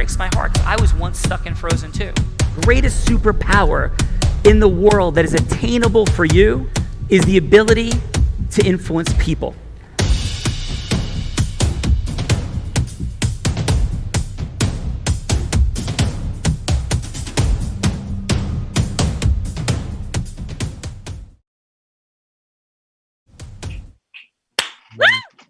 breaks my heart. I was once stuck in Frozen too. Greatest superpower in the world that is attainable for you is the ability to influence people.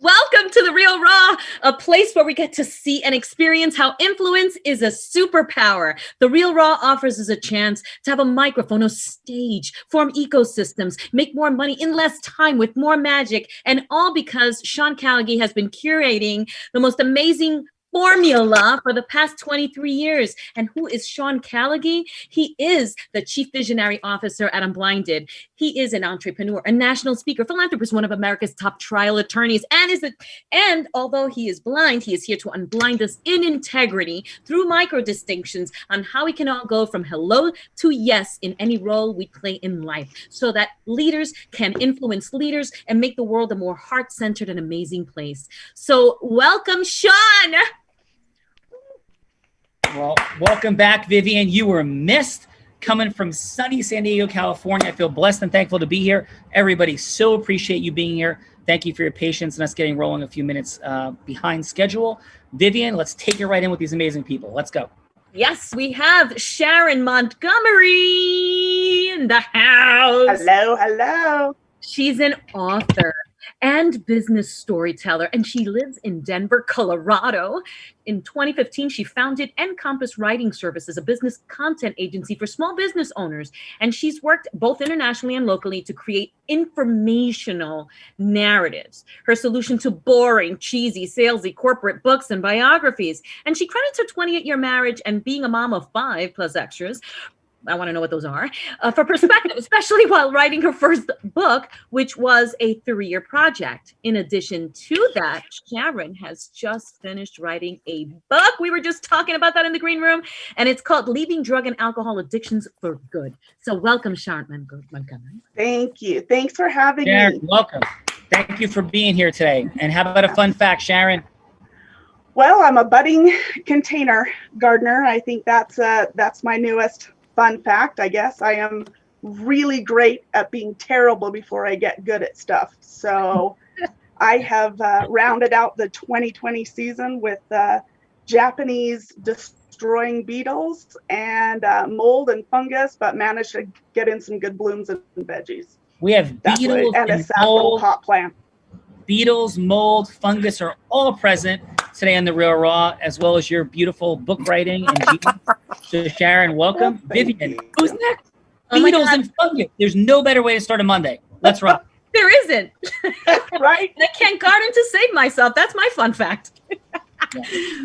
Welcome to The Real Raw, a place where we get to see and experience how influence is a superpower. The Real Raw offers us a chance to have a microphone, a stage, form ecosystems, make more money in less time with more magic, and all because Sean Callagy has been curating the most amazing formula for the past 23 years. And who is Sean Callagy? He is the Chief Visionary Officer at UNBLINDED. He is an entrepreneur, a national speaker, philanthropist, one of America's top trial attorneys, and although he is blind, he is here to unblind us in integrity through micro distinctions on how we can all go from hello to yes in any role we play in life, so that leaders can influence leaders and make the world a more heart-centered and amazing place. So welcome, Sean. Well, welcome back, Vivian. You were missed coming from sunny San Diego, California. I feel blessed and thankful to be here. Everybody, so appreciate you being here. Thank you for your patience and us getting rolling a few minutes behind schedule. Vivian, let's take it right in with these amazing people. Let's go. Yes, we have Sharon Montgomery in the house. Hello, hello. She's an author and business storyteller, and she lives in Denver, Colorado. In 2015, she founded Encompass Writing Services, a business content agency for small business owners. And she's worked both internationally and locally to create informational narratives. Her solution to boring, cheesy, salesy corporate books and biographies. And she credits her 28-year marriage and being a mom of 5 plus extras. I want to know what those are, for perspective, especially while writing her first book, which was a 3-year project. In addition to that, Sharon has just finished writing a book. We were just talking about that in the green room, and it's called Leaving Drug and Alcohol Addictions for Good. So welcome, Sharon Montgomery. Thank you. Thanks for having Sharon, me. welcome. Thank you for being here today. And how about a fun fact, Sharon? Well, I'm a budding container gardener. I think that's my newest fun fact, I guess. I am really great at being terrible before I get good at stuff. So I have rounded out the 2020 season with Japanese destroying beetles and mold and fungus, but managed to get in some good blooms and veggies. We have beetles and a sad little pot plant. Beetles, mold, fungus are all present today on The Real Raw, as well as your beautiful book writing and genius. So Sharon, welcome. Vivian, who's next? Beetles and fungus. There's no better way to start a Monday. Let's rock. There isn't. Right? I can't garden to save myself. That's my fun fact.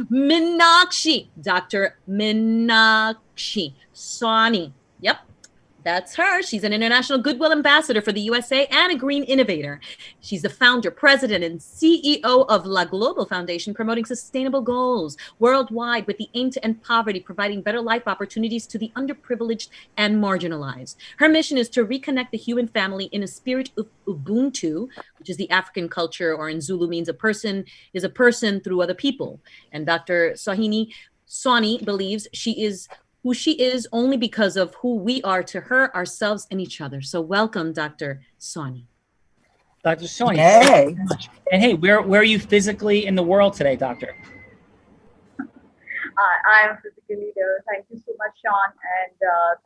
Meenakshi, Dr. Meenakshi Sawhney. Yep. That's her. She's an international goodwill ambassador for the USA and a green innovator. She's the founder, president, and CEO of La Global Foundation, promoting sustainable goals worldwide with the aim to end poverty, providing better life opportunities to the underprivileged and marginalized. Her mission is to reconnect the human family in a spirit of Ubuntu, which is the African culture, or in Zulu means a person is a person through other people. And Dr. Sawhney believes she is who she is only because of who we are to her, ourselves, and each other. So welcome, Dr. Sawhney. Dr. Sawhney, Hey. thank you so much. And hey, where are you physically in the world today, Doctor? I am physically there. Thank you so much, Sean, and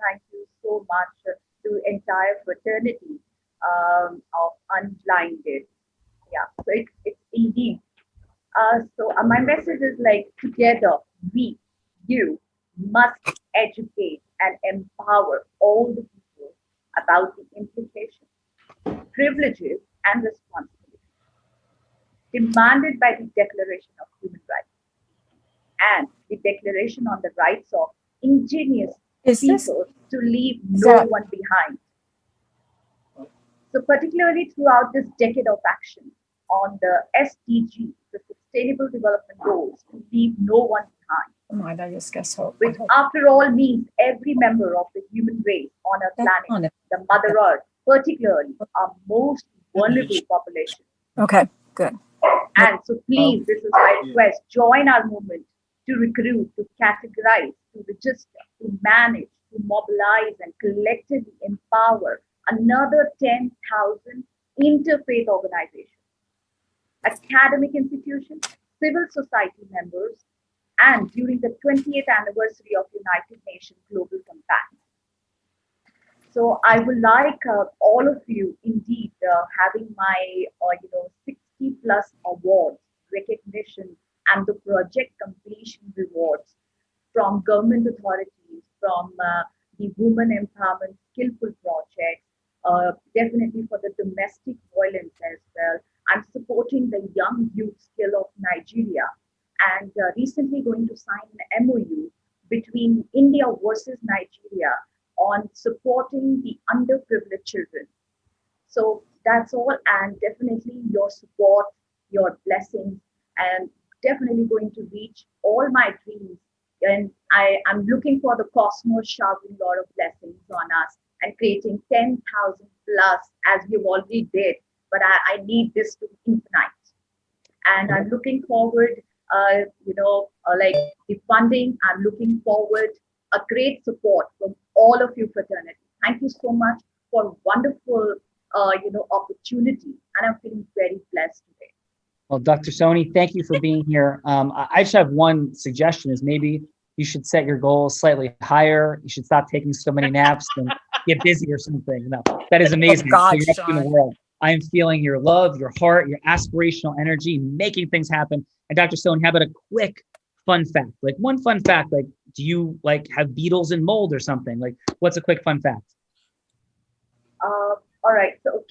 thank you so much to the entire fraternity of UNBLINDED. Yeah, so it's indeed. So my message is like, together, you must educate and empower all the people about the implications, privileges, and responsibilities demanded by the Declaration of Human Rights and the Declaration on the Rights of Indigenous People to leave no one behind. So particularly throughout this decade of action on the SDG, the Sustainable Development Goals, to leave no one behind. Which after all means every member of the human race on our planet, the Mother Earth, particularly our most vulnerable population. Okay, good. And so please, this is my request, join our movement to recruit, to categorize, to register, to manage, to mobilize, and collectively empower another 10,000 interfaith organizations, academic institutions, civil society members, and during the 20th anniversary of United Nations Global Compact. So I would like all of you, indeed, having my 60 plus awards, recognition, and the project completion rewards from government authorities, from the Women Empowerment Skillful Project, definitely for the domestic violence as well. I'm supporting the Young Youth Skill of Nigeria, and recently going to sign an MOU between India versus Nigeria on supporting the underprivileged children. So that's all, and definitely your support, your blessings, and definitely going to reach all my dreams. And I'm looking for the cosmos showering a lot of blessings on us and creating 10,000 plus as we've already did. But I need this to be infinite. And I'm looking forward, like the funding, I'm looking forward a great support from all of you fraternity. Thank you so much for wonderful, opportunity. And I'm feeling very blessed today. Well, Dr. Soni, thank you for being here. I just have one suggestion: is maybe you should set your goals slightly higher. You should stop taking so many naps and get busy or something. No, that is amazing. God, So you're up in the world. I am feeling your love, your heart, your aspirational energy, making things happen. And Dr. Soni, how about a quick fun fact? Like one fun fact, like, do you like have beetles in mold or something? Like, what's a quick fun fact? All right. So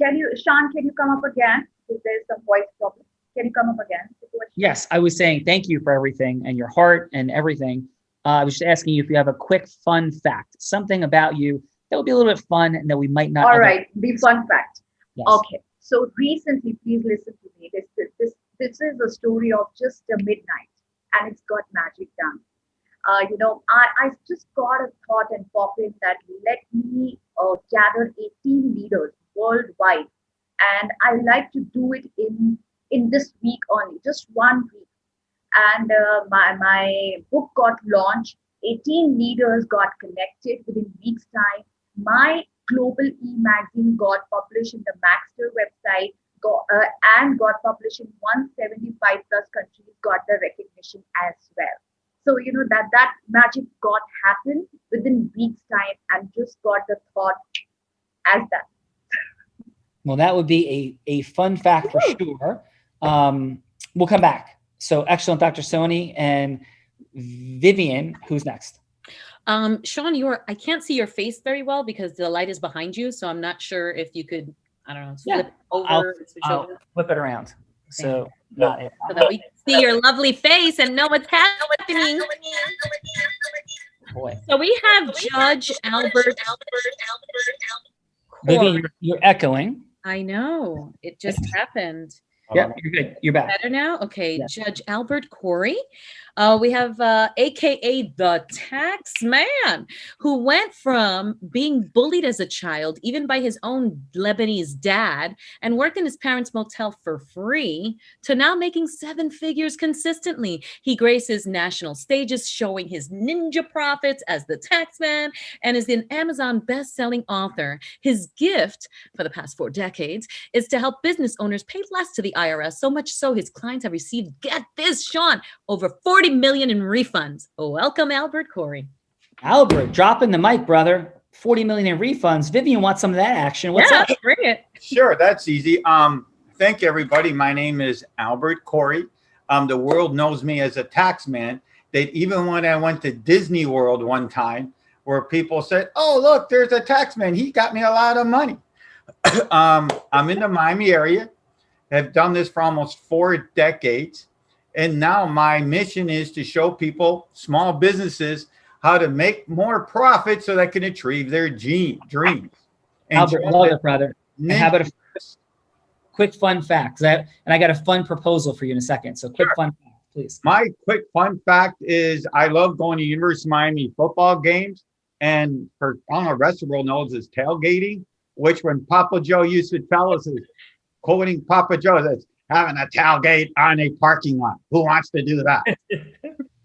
Sean, can you come up again? Because there's some voice problem. Can you come up again? Yes, I was saying thank you for everything and your heart and everything. I was just asking you if you have a quick fun fact, something about you that would be a little bit fun and that we might not. All right, the fun fact. Yes. Okay. So recently, please listen to me. This is a story of just a midnight, and it's got magic done. I just got a thought and pop in that let me gather 18 leaders worldwide, and I like to do it in this week only, just 1 week. And my book got launched. 18 leaders got connected within weeks time. My global e-magazine got published in the Maxter website, and got published in 175 plus countries, got the recognition as well. So that magic got happened within weeks time, and just got the thought as that. Well, that would be a fun fact for sure. We'll come back. So excellent, Dr. Soni. And Vivian, who's next? Sean, I can't see your face very well because the light is behind you. So I'm not sure if you could, I don't know, flip over. I'll flip it around. So, so that we can see your lovely face and know what's happening. Boy. So we have Judge Albert. Vivian, you're echoing. I know. It just happened. Yeah, you're good. You're back. Better now? Okay. Yeah. Judge Albert Corey. We have AKA the tax man, who went from being bullied as a child, even by his own Lebanese dad, and worked in his parents' motel for free, to now making 7 figures consistently. He graces national stages, showing his ninja profits as the tax man, and is an Amazon best-selling author. His gift for the past 4 decades is to help business owners pay less to the IRS, so much so his clients have received, get this, Sean, over 40 million in refunds. Welcome, Albert Corey. Albert, dropping the mic, brother. 40 million in refunds. Vivian wants some of that action. What's up? Bring it. Sure, that's easy. Thank you, everybody. My name is Albert Corey. The world knows me as a tax man. That even when I went to Disney World one time, where people said, "Oh, look, there's a tax man. He got me a lot of money." I'm in the Miami area. Have done this for almost 4 decades. And now my mission is to show people, small businesses, how to make more profit so they can achieve their dreams. Albert, I love it, brother. And how about a quick fun fact? And I got a fun proposal for you in a second. So quick fun fact, please. My quick fun fact is I love going to University of Miami football games. And I don't know, the rest of the world knows is tailgating, which when Papa Joe used to tell us, is quoting Papa Joe, that's having a tailgate on a parking lot. Who wants to do that?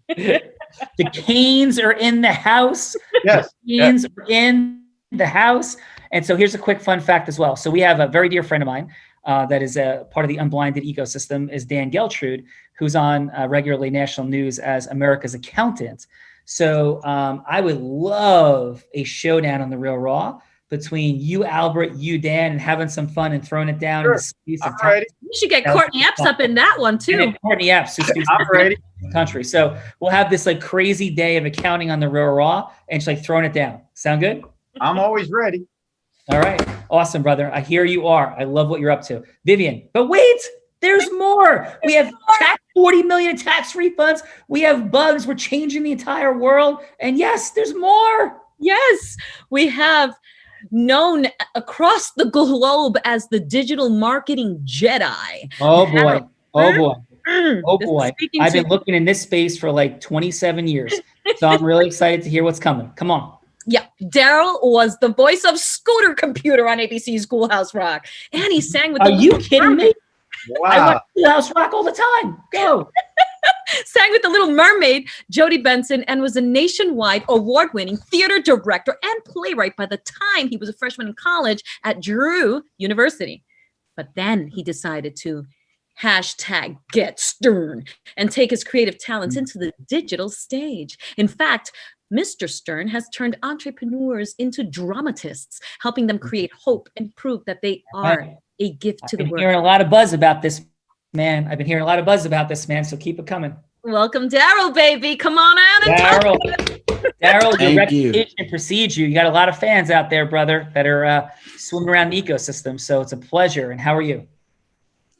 The Canes are in the house. Yes. The Canes are in the house. And so here's a quick fun fact as well. So we have a very dear friend of mine that is a part of the Unblinded ecosystem, is Dan Geltrude, who's on regularly national news as America's accountant. So I would love a showdown on The Real Raw between you, Albert, you, Dan, and having some fun and throwing it down in the streets of town. You should get Courtney Epps up in that one too. Courtney Epps, who speaks I'm ready. the country. So we'll have this like crazy day of accounting on The Real Raw and just like throwing it down. Sound good? I'm always ready. All right. Awesome, brother. I hear you are. I love what you're up to. Vivian, but wait, there's more. We have 40 million in tax refunds. We have bugs. We're changing the entire world. And yes, there's more. Yes, we have known across the globe as the digital marketing Jedi. Oh boy. Oh boy. Oh This is boy. speaking I've to- been looking in this space for like 27 years. So I'm really excited to hear what's coming. Come on. Yeah, Daryl was the voice of Scooter Computer on ABC's Schoolhouse Rock, and he sang with. Are you kidding me? I Wow. watch Schoolhouse Rock all the time. Go. Sang with the Little Mermaid, Jodie Benson, and was a nationwide award-winning theater director and playwright by the time he was a freshman in college at Drew University. But then he decided to #get Stern and take his creative talents into the digital stage. In fact, Mr. Stern has turned entrepreneurs into dramatists, helping them create hope and prove that they are a gift to I've the been world. hearing a lot of buzz about this, man. I've been hearing a lot of buzz about this, man. So keep it coming. Welcome, Daryl, baby. Come on out and talk. Daryl, your Thank you. reputation precedes you. You got a lot of fans out there, brother, that are swimming around the ecosystem. So it's a pleasure. And how are you?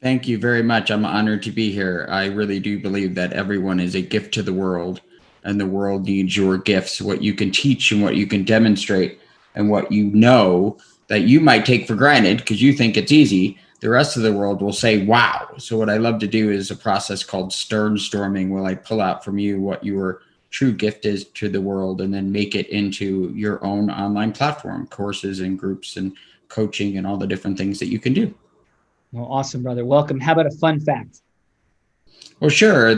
Thank you very much. I'm honored to be here. I really do believe that everyone is a gift to the world, and the world needs your gifts, what you can teach and what you can demonstrate and what you know that you might take for granted because you think it's easy. The rest of the world will say, wow. So what I love to do is a process called Stern Storming, where I pull out from you what your true gift is to the world and then make it into your own online platform, courses and groups and coaching and all the different things that you can do. Well, awesome, brother. Welcome. How about a fun fact? Well, sure.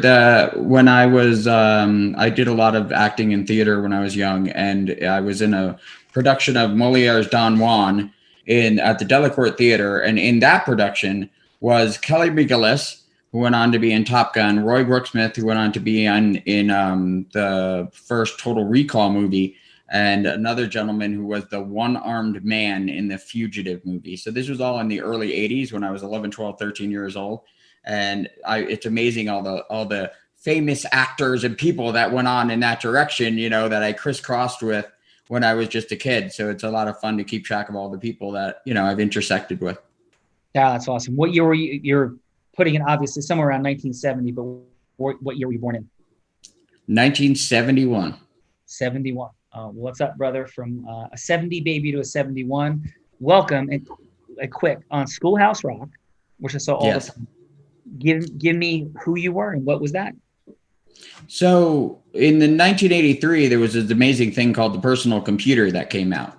When I was, I did a lot of acting and theater when I was young, and I was in a production of Moliere's Don Juan at the Delacorte Theater. And in that production was Kelly McGillis, who went on to be in Top Gun, Roy Brooksmith, who went on to be in the first Total Recall movie, and another gentleman who was the one-armed man in the Fugitive movie. So this was all in the early 80s when I was 11, 12, 13 years old. And it's amazing all the famous actors and people that went on in that direction, you know, that I crisscrossed with when I was just a kid. So it's a lot of fun to keep track of all the people that, you know, I've intersected with. Yeah, that's awesome. What year were you? You're putting in obviously somewhere around 1970, but what year were you born in? 1971. 71. What's up, brother? From a 70 baby to a 71. Welcome. And a quick on Schoolhouse Rock, which I saw all Yes. the time. Give me who you were and what was that? So in the 1983, there was this amazing thing called the personal computer that came out.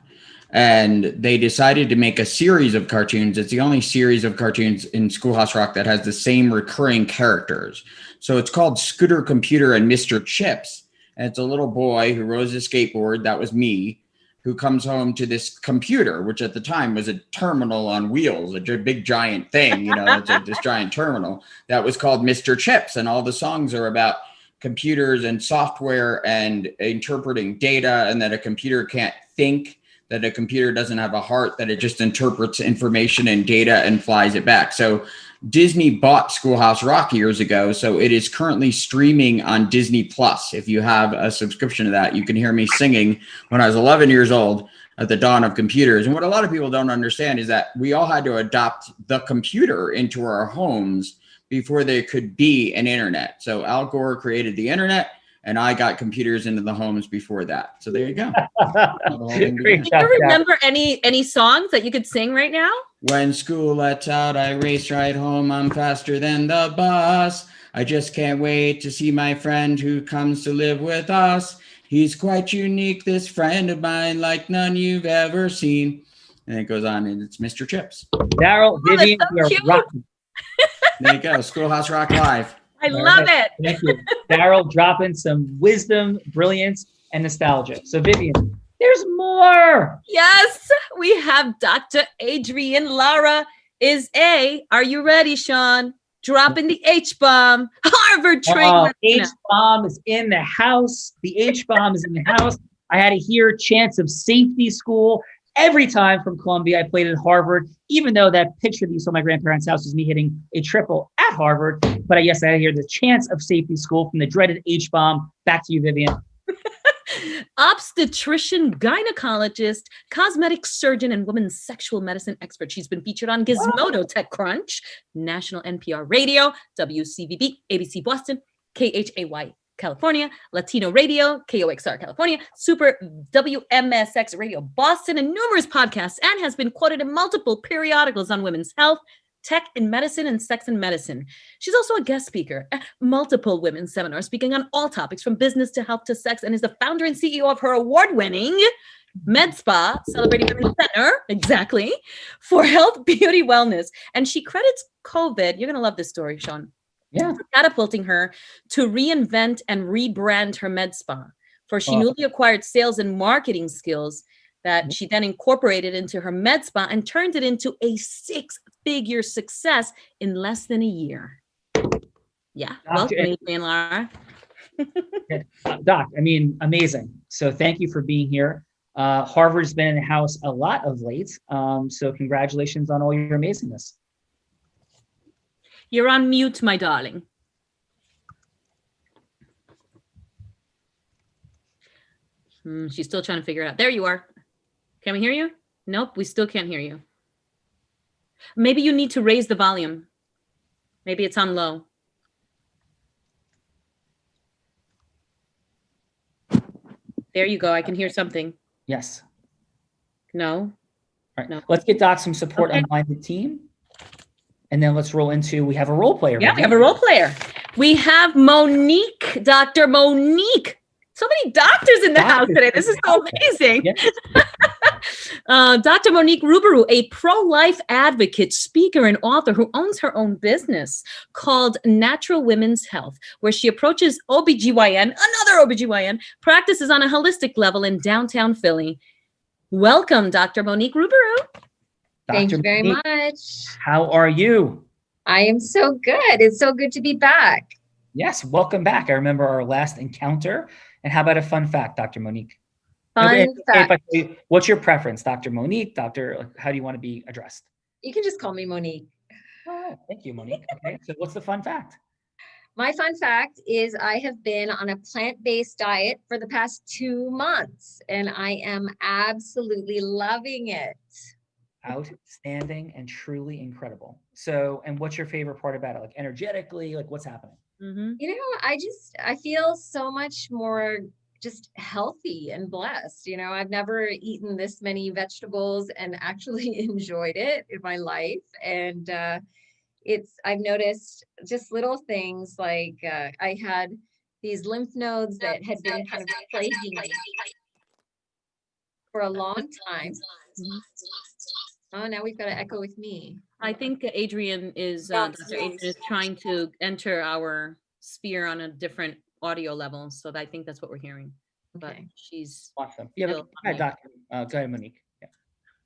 And they decided to make a series of cartoons. It's the only series of cartoons in Schoolhouse Rock that has the same recurring characters. So it's called Scooter Computer and Mr. Chips. And it's a little boy who rode a skateboard, that was me, who comes home to this computer, which at the time was a terminal on wheels, a big giant thing, you know, it's this giant terminal that was called Mr. Chips. And all the songs are about computers and software and interpreting data, and that a computer can't think, that a computer doesn't have a heart, that it just interprets information and data and flies it back. So Disney bought Schoolhouse Rock years ago. So it is currently streaming on Disney Plus. If you have a subscription to that, you can hear me singing when I was 11 years old at the dawn of computers. And what a lot of people don't understand is that we all had to adopt the computer into our homes before there could be an internet. So Al Gore created the internet, and I got computers into the homes before that. So there you go. Great Do job, you remember any songs that you could sing right now? When school lets out, I race right home. I'm faster than the bus. I just can't wait to see my friend who comes to live with us. He's quite unique, this friend of mine, like none you've ever seen. And it goes on, and it's Mr. Chips. Daryl, that's Vivian, so we are cute. rocking. There you go. Schoolhouse Rock Live. I love it. Thank you. Daryl dropping some wisdom, brilliance, and nostalgia. So Vivian, there's more. Yes, we have Dr. Adrienne Lara are you ready, Sean? Dropping the H-bomb. Harvard trained. H-bomb is in the house. The H-bomb is in the house. I had to hear chants of safety school every time from Columbia. I played at Harvard, even though that picture that you saw at my grandparents' house was me hitting a triple at Harvard. But yes, I had to hear the chants of safety school from the dreaded H-bomb. Back to you, Vivian. Obstetrician, gynecologist, cosmetic surgeon, and women's sexual medicine expert. She's been featured on Gizmodo, TechCrunch, National NPR Radio, WCVB, ABC Boston, KHAY California, Latino Radio, KOXR California, Super WMSX Radio Boston, and numerous podcasts, and has been quoted in multiple periodicals on women's health, tech and medicine, and sex and medicine. She's also a guest speaker at multiple women's seminars, speaking on all topics from business to health to sex, and is the founder and CEO of her award-winning Med Spa, celebrating Women's Center, exactly, for health, beauty, wellness. And she credits COVID, you're going to love this story, Sean, for catapulting her to reinvent and rebrand her Med Spa, for she newly acquired sales and marketing skills that she then incorporated into her Med Spa and turned it into a 6-figure success in less than a year. Yeah, welcome, Adrienne Lara. Doc, I mean, amazing. So thank you for being here. Harvard's been in the house a lot of late. So congratulations on all your amazingness. You're on mute, my darling. She's still trying to figure it out. There you are. Can we hear you? Nope, we still can't hear you. Maybe you need to raise the volume. Maybe it's on low. There you go. I can hear something. Yes. No. All right. No. Let's get Doc some support on the team. And then let's roll into, we have a role player. Yeah, we have a role player. We have Monique, Dr. Monique. So many doctors in the house today. This is so amazing. Yeah. Dr. Monique Ruberu, a pro-life advocate, speaker, and author who owns her own business called Natural Women's Health, where she approaches OBGYN, another OBGYN, practices on a holistic level in downtown Philly. Welcome, Dr. Monique Ruberu. Thank you very much. How are you? I am so good. It's so good to be back. Yes, welcome back. I remember our last encounter. And how about a fun fact, Dr. Monique? Fun fact. What's your preference, Dr. Monique? How do you want to be addressed? You can just call me Monique. Oh, thank you, Monique. Okay, so what's the fun fact? My fun fact is I have been on a plant-based diet for the past 2 months, and I am absolutely loving it. Outstanding and truly incredible. So, and what's your favorite part about it? Like energetically, like what's happening? You know, I feel so much more just healthy and blessed. You know, I've never eaten this many vegetables and actually enjoyed it in my life. And I've noticed just little things like I had these lymph nodes that had been kind of plaguing me for a long time. Oh, now we've got an echo with me. I think Adrienne is Dr. Adrienne is trying to enter our sphere on a different audio level, so I think that's what we're hearing. But she's awesome. Yeah, go ahead, Monique. Yeah.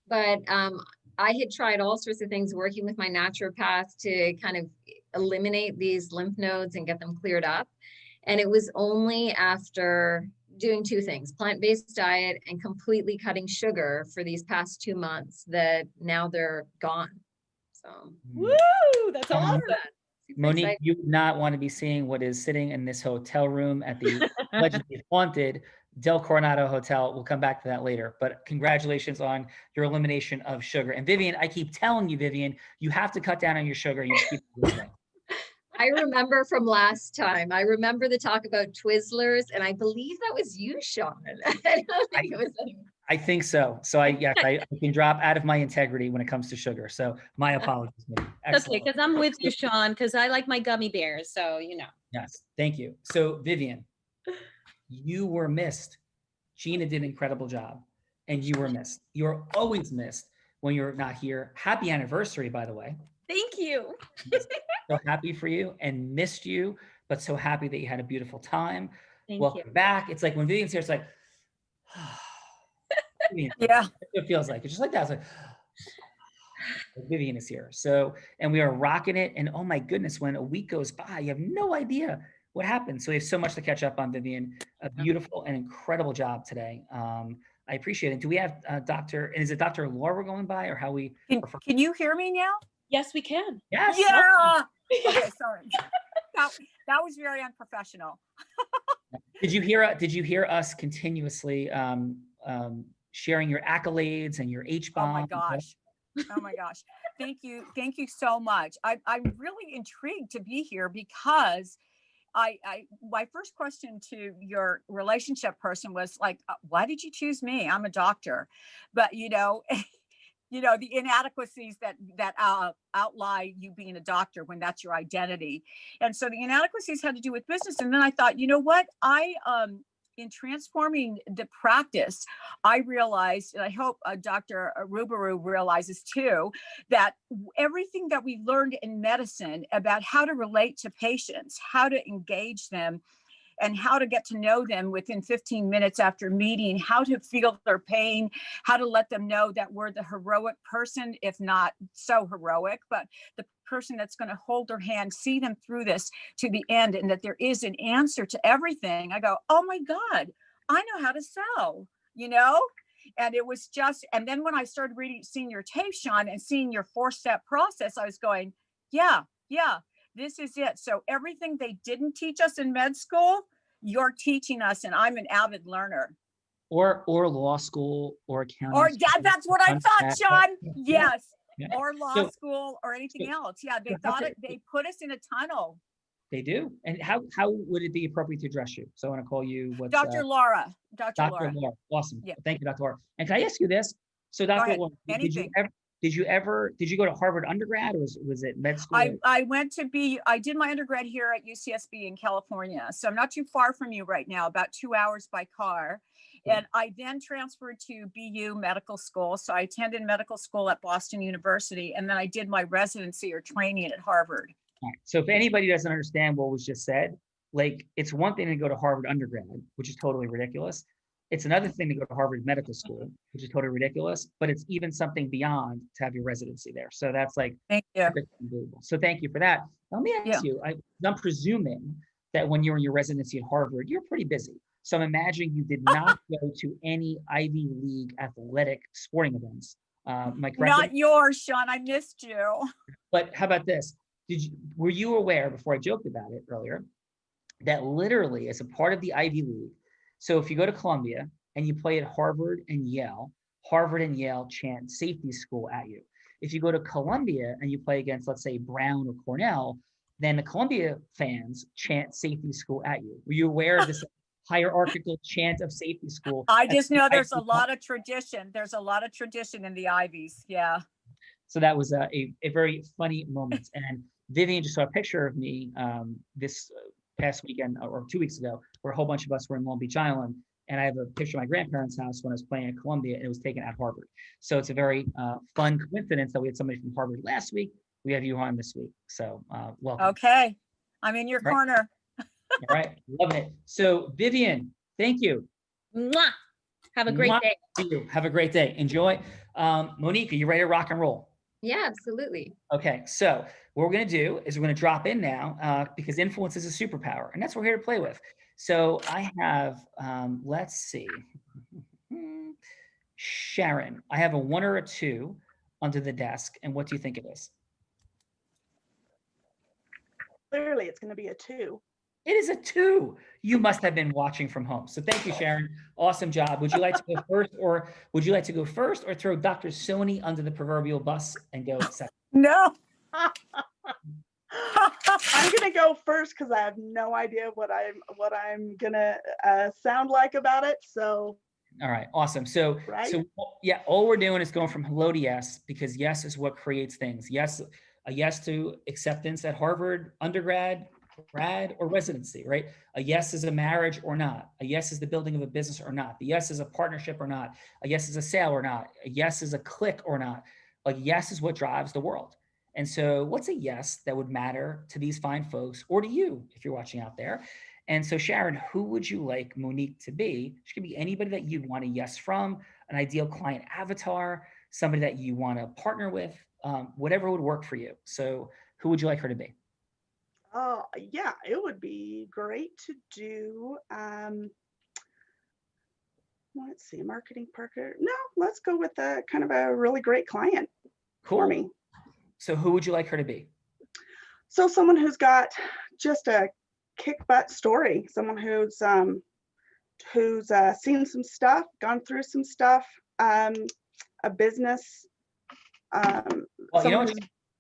But I had tried all sorts of things working with my naturopath to kind of eliminate these lymph nodes and get them cleared up. And it was only after doing 2 things, plant-based diet and completely cutting sugar for these past 2 months that now they're gone. So, woo, that's awesome. Monique, you would not want to be seeing what is sitting in this hotel room at the allegedly haunted Del Coronado Hotel. We'll come back to that later, but congratulations on your elimination of sugar. And Vivian, I keep telling you, Vivian, you have to cut down on your sugar. You keep listening. I remember from last time, I remember the talk about Twizzlers, and I believe that was you, Sean. I don't think it was anyone. I think so. So I can drop out of my integrity when it comes to sugar. So my apologies. Okay, because I'm with you, Sean, because I like my gummy bears. So, you know. Yes, thank you. So Vivian, you were missed. Gina did an incredible job, and you were missed. You're always missed when you're not here. Happy anniversary, by the way. Thank you. So happy for you and missed you. but so happy that you had a beautiful time. Thank Welcome you. back. It's like when Vivian's here, it's like, Vivian, Yeah. that's what it feels like. It's just like that. It's like, Vivian is here. So, and we are rocking it. And oh my goodness, when a week goes by, you have no idea what happened. So we have so much to catch up on, Vivian. A beautiful and incredible job today. I appreciate it. Do we have Dr. and is it Dr. Laura we're going by, or how we prefer? Can you hear me now? Yes, we can. Yes. Yeah. Okay, sorry. That was very unprofessional. Did you hear us continuously sharing your accolades and your H-bomb? Oh my gosh. Oh my gosh. Thank you. Thank you so much. I'm really intrigued to be here because my first question to your relationship person was like, why did you choose me? I'm a doctor. But the inadequacies that outlie you being a doctor when that's your identity. And so the inadequacies had to do with business. And then I thought, you know what? In transforming the practice, I realized, and I hope Dr. Rubaru realizes too, that everything that we learned in medicine about how to relate to patients, how to engage them, and how to get to know them within 15 minutes after meeting, how to feel their pain, how to let them know that we're the heroic person, if not so heroic, but the person that's going to hold their hand, see them through this to the end, and that there is an answer to everything. I go, oh my God, I know how to sell, And it was just, and then when I started seeing your tape, Sean, and seeing your 4-step process, I was going, yeah, this is it. So everything they didn't teach us in med school, you're teaching us, and I'm an avid learner. Or law school or accounting. Or yeah, that's what I thought, Sean. Yes. Yeah. Or law school or anything else. Yeah, they they put us in a tunnel. They do. And how would it be appropriate to address you? So I want to call you Dr. Laura. Dr. Laura. Awesome. Yeah. Thank you, Dr. Laura. And can I ask you this? So Dr. Laura, did you go to Harvard undergrad, or was it med school? I did my undergrad here at UCSB in California. So I'm not too far from you right now, about 2 hours by car. And I then transferred to BU medical school. So I attended medical school at Boston University, and then I did my residency or training at Harvard. All right. So if anybody doesn't understand what was just said, like, it's one thing to go to Harvard undergrad, which is totally ridiculous. It's another thing to go to Harvard Medical School, which is totally ridiculous, but it's even something beyond to have your residency there. So that's like, thank you. Unbelievable. So thank you for that. Let me ask you, I'm presuming that when you were in your residency at Harvard, you're pretty busy. So I'm imagining you did not go to any Ivy League athletic sporting events. Am I correct? Not yours, Sean. I missed you. But how about this? Were you aware, before I joked about it earlier, that literally as a part of the Ivy League, so if you go to Columbia and you play at Harvard and Yale chant safety school at you. If you go to Columbia and you play against, let's say, Brown or Cornell, then the Columbia fans chant safety school at you. Were you aware of this hierarchical chant of safety school? I just know there's a lot of tradition. There's a lot of tradition in the Ivies. Yeah. So that was a very funny moment. And Vivian just saw a picture of me this past weekend or 2 weeks ago, where a whole bunch of us were in Long Beach Island. And I have a picture of my grandparents' house when I was playing at Columbia, and it was taken at Harvard. So it's a very fun coincidence that we had somebody from Harvard last week. We have you on this week. So welcome. Okay. I'm in your corner. All right. Loving it. So Vivian, thank you. Mwah. Have a great day. See you. Have a great day. Enjoy. Monique, are you ready to rock and roll? Yeah, absolutely. Okay, so what we're going to do is we're going to drop in now because influence is a superpower, and that's what we're here to play with. So I have, let's see, Sharon, I have a 1 or a 2 under the desk, and what do you think it is? Clearly, it's going to be a 2. It is a 2. You must have been watching from home. So thank you, Sharon. Awesome job. Would you like to go first, or throw Dr. Sony under the proverbial bus and go second? No. I'm gonna go first because I have no idea what I'm gonna sound like about it. So. All right. Awesome. So yeah, all we're doing is going from hello to yes, because yes is what creates things. Yes, a yes to acceptance at Harvard undergrad, grad, or residency, right? A yes is a marriage or not. A yes is the building of a business or not. The yes is a partnership or not. A yes is a sale or not. A yes is a click or not. A yes is what drives the world. And so what's a yes that would matter to these fine folks or to you if you're watching out there? And so Sharon, who would you like Monique to be? She could be anybody that you'd want a yes from, an ideal client avatar, somebody that you want to partner with, whatever would work for you. So who would you like her to be? Oh, yeah, it would be great to do, let's see, marketing partner. No, let's go with a kind of a really great client for me. So who would you like her to be? So someone who's got just a kick butt story, someone who's seen some stuff, gone through some stuff, a business. Well, you know what?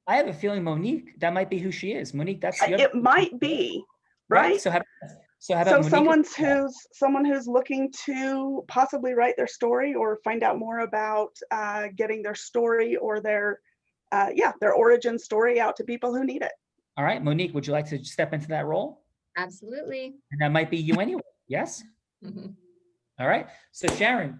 I have a feeling Monique, that might be who she is. Monique, that's it might be, right? So how about someone who's looking to possibly write their story or find out more about getting their story or their origin story out to people who need it. All right, Monique, would you like to step into that role? Absolutely. And that might be you anyway. Yes. Mm-hmm. All right. So Sharon,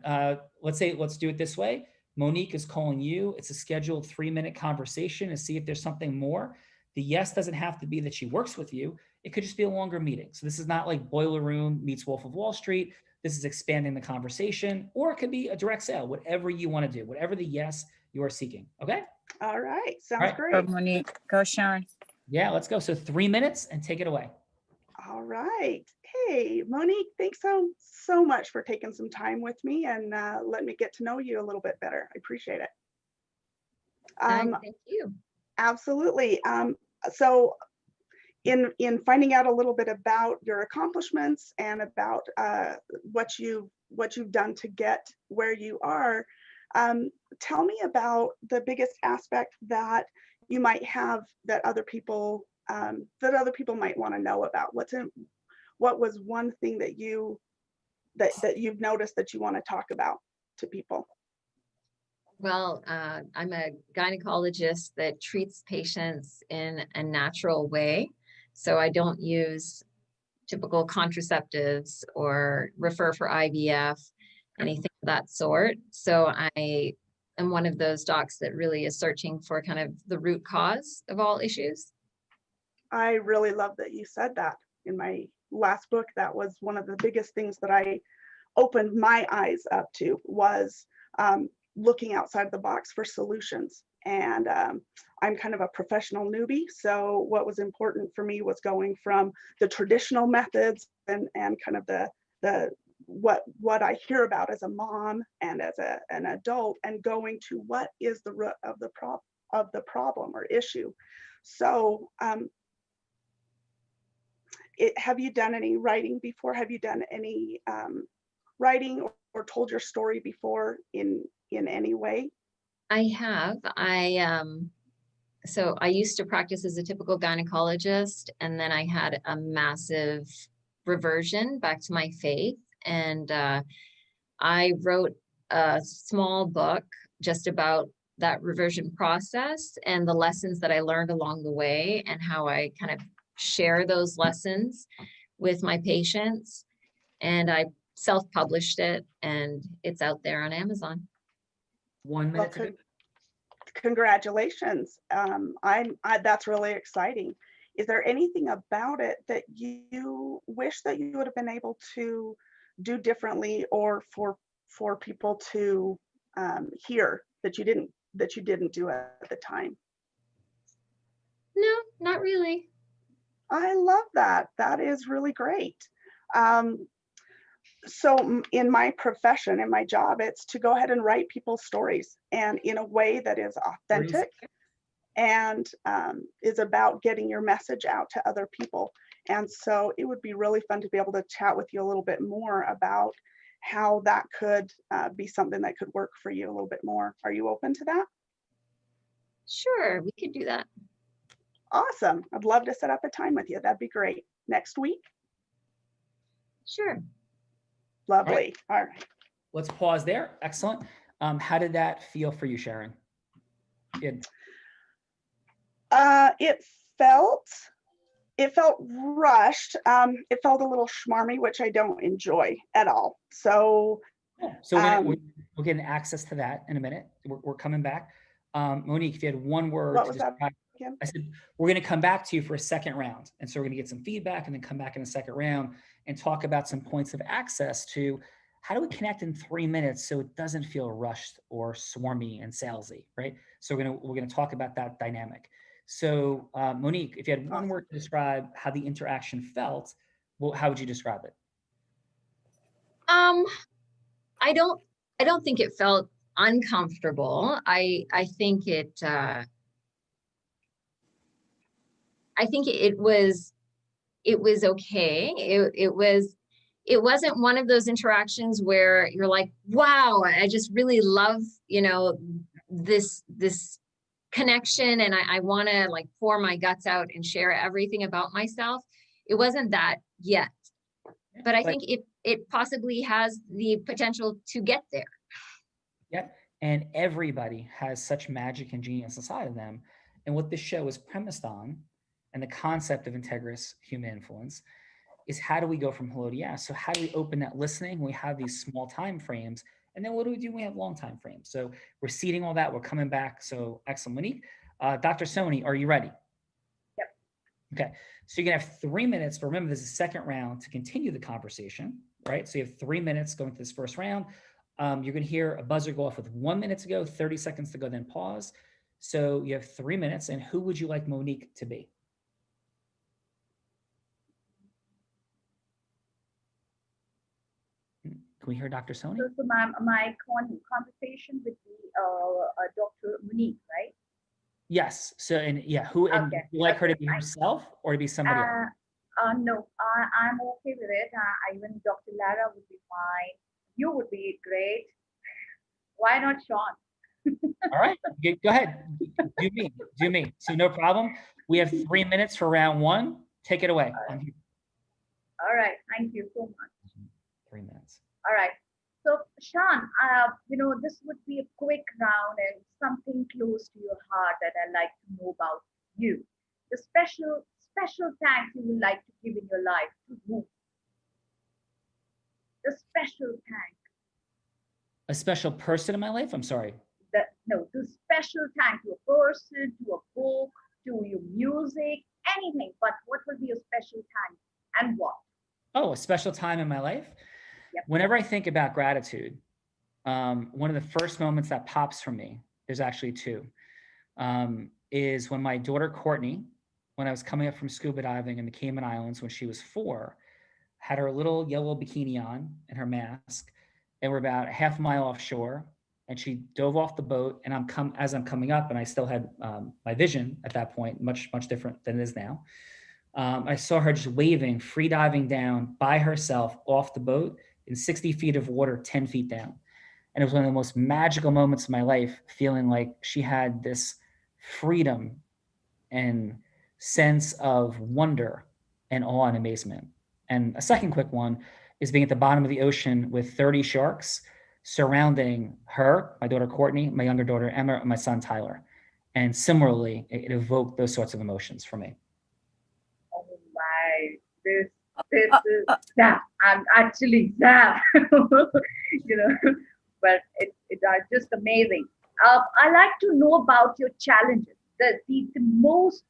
let's do it this way. Monique is calling you. It's a scheduled 3-minute conversation to see if there's something more. The yes doesn't have to be that she works with you. It could just be a longer meeting. So this is not like Boiler Room meets Wolf of Wall Street. This is expanding the conversation, or it could be a direct sale, whatever you want to do, whatever the yes you are seeking. Okay. All right. Sounds great. Go, Monique. Go, Sharon. Yeah, let's go. So 3 minutes and take it away. All right. Hey, Monique, thanks so much for taking some time with me and let me get to know you a little bit better. I appreciate it. Thank you. Absolutely. So in finding out a little bit about your accomplishments and about what you've done to get where you are, tell me about the biggest aspect that you might have that other people might want to know about. What was one thing that you've noticed that you want to talk about to people? Well, I'm a gynecologist that treats patients in a natural way. So I don't use typical contraceptives or refer for IVF, anything of that sort. So I am one of those docs that really is searching for kind of the root cause of all issues. I really love that you said that. In my last book, that was one of the biggest things that I opened my eyes up to was looking outside the box for solutions. And I'm kind of a professional newbie. So what was important for me was going from the traditional methods and kind of the what I hear about as a mom and as an adult, and going to what is the root of the problem or issue. So have you done any writing before? Have you done any writing or told your story before in any way? I have. So I used to practice as a typical gynecologist, and then I had a massive reversion back to my faith. And I wrote a small book just about that reversion process and the lessons that I learned along the way and how I kind of share those lessons with my patients. And I self-published it, and it's out there on Amazon. 1 minute. Well, congratulations. That's really exciting. Is there anything about it that you wish that you would have been able to do differently, or for people to hear that you didn't do at the time? No, not really. I love that. That is really great. So in my profession, in my job, it's to go ahead and write people's stories, and in a way that is authentic and is about getting your message out to other people. And so it would be really fun to be able to chat with you a little bit more about how that could be something that could work for you a little bit more. Are you open to that? Sure, we could do that. Awesome. I'd love to set up a time with you. That'd be great. Next week? Sure. Lovely. All right. Let's pause there. Excellent. How did that feel for you, Sharon? Good. It felt rushed. It felt a little schmarmy, which I don't enjoy at all. So we're getting access to that in a minute. We're coming back. Monique, if you had one word to describe again? I said, we're going to come back to you for a second round. And so we're going to get some feedback and then come back in a second round and talk about some points of access to how do we connect in 3 minutes so it doesn't feel rushed or swarmy and salesy, right? So we're going to talk about that dynamic. So Monique, if you had one word to describe how the interaction felt, well, how would you describe it? I don't think it felt uncomfortable. I think it was okay. It wasn't one of those interactions where you're like, wow, I just really love, this connection, and I want to like pour my guts out and share everything about myself. It wasn't that yet, but I think it possibly has the potential to get there. Yep. And everybody has such magic and genius inside of them. And what this show is premised on, and the concept of integrous human influence, is how do we go from hello to yes? So how do we open that listening? We have these small time frames. And then what do we do? We have long time frames. So we're seeding all that. We're coming back. So excellent. Monique, Dr. Soni, are you ready? Yep. Okay. So you're going to have 3 minutes. But remember, there's a second round to continue the conversation, right? So you have 3 minutes going to this first round. You're going to hear a buzzer go off with 1 minute to go, 30 seconds to go, then pause. So you have 3 minutes. And who would you like Monique to be? Can we hear Dr. Soni? So my conversation with Dr. Monique, right? Yes. So, and yeah, who, and Okay. you like her to be herself or to be somebody else? No, I'm okay with it. Even Dr. Lara would be fine. You would be great. Why not Sean? All right, go ahead. Do me. So no problem. We have 3 minutes for round one. Take it away. All right. Thank you so much. 3 minutes. All right. So Sean, this would be a quick round and something close to your heart that I'd like to know about you. The special thanks you would like to give in your life to whom? The special thank. A special person in my life? I'm sorry. The special thank to a person, to a book, to your music, anything. But what will be a special thank and what? Oh, a special time in my life? Yep. Whenever I think about gratitude, one of the first moments that pops for me, there's actually two, is when my daughter Courtney, when I was coming up from scuba diving in the Cayman Islands when she was 4, had her little yellow bikini on and her mask, and we're about half a mile offshore, and she dove off the boat, and as I'm coming up, and I still had my vision at that point, much different than it is now. I saw her just waving, free diving down by herself off the boat in 60 feet of water, 10 feet down. And it was one of the most magical moments of my life, feeling like she had this freedom and sense of wonder and awe and amazement. And a second quick one is being at the bottom of the ocean with 30 sharks surrounding her, my daughter Courtney, my younger daughter Emma, and my son Tyler. And similarly, it evoked those sorts of emotions for me. Oh my, this is that. I'm actually that. But it's just amazing. I like to know about your challenges. The most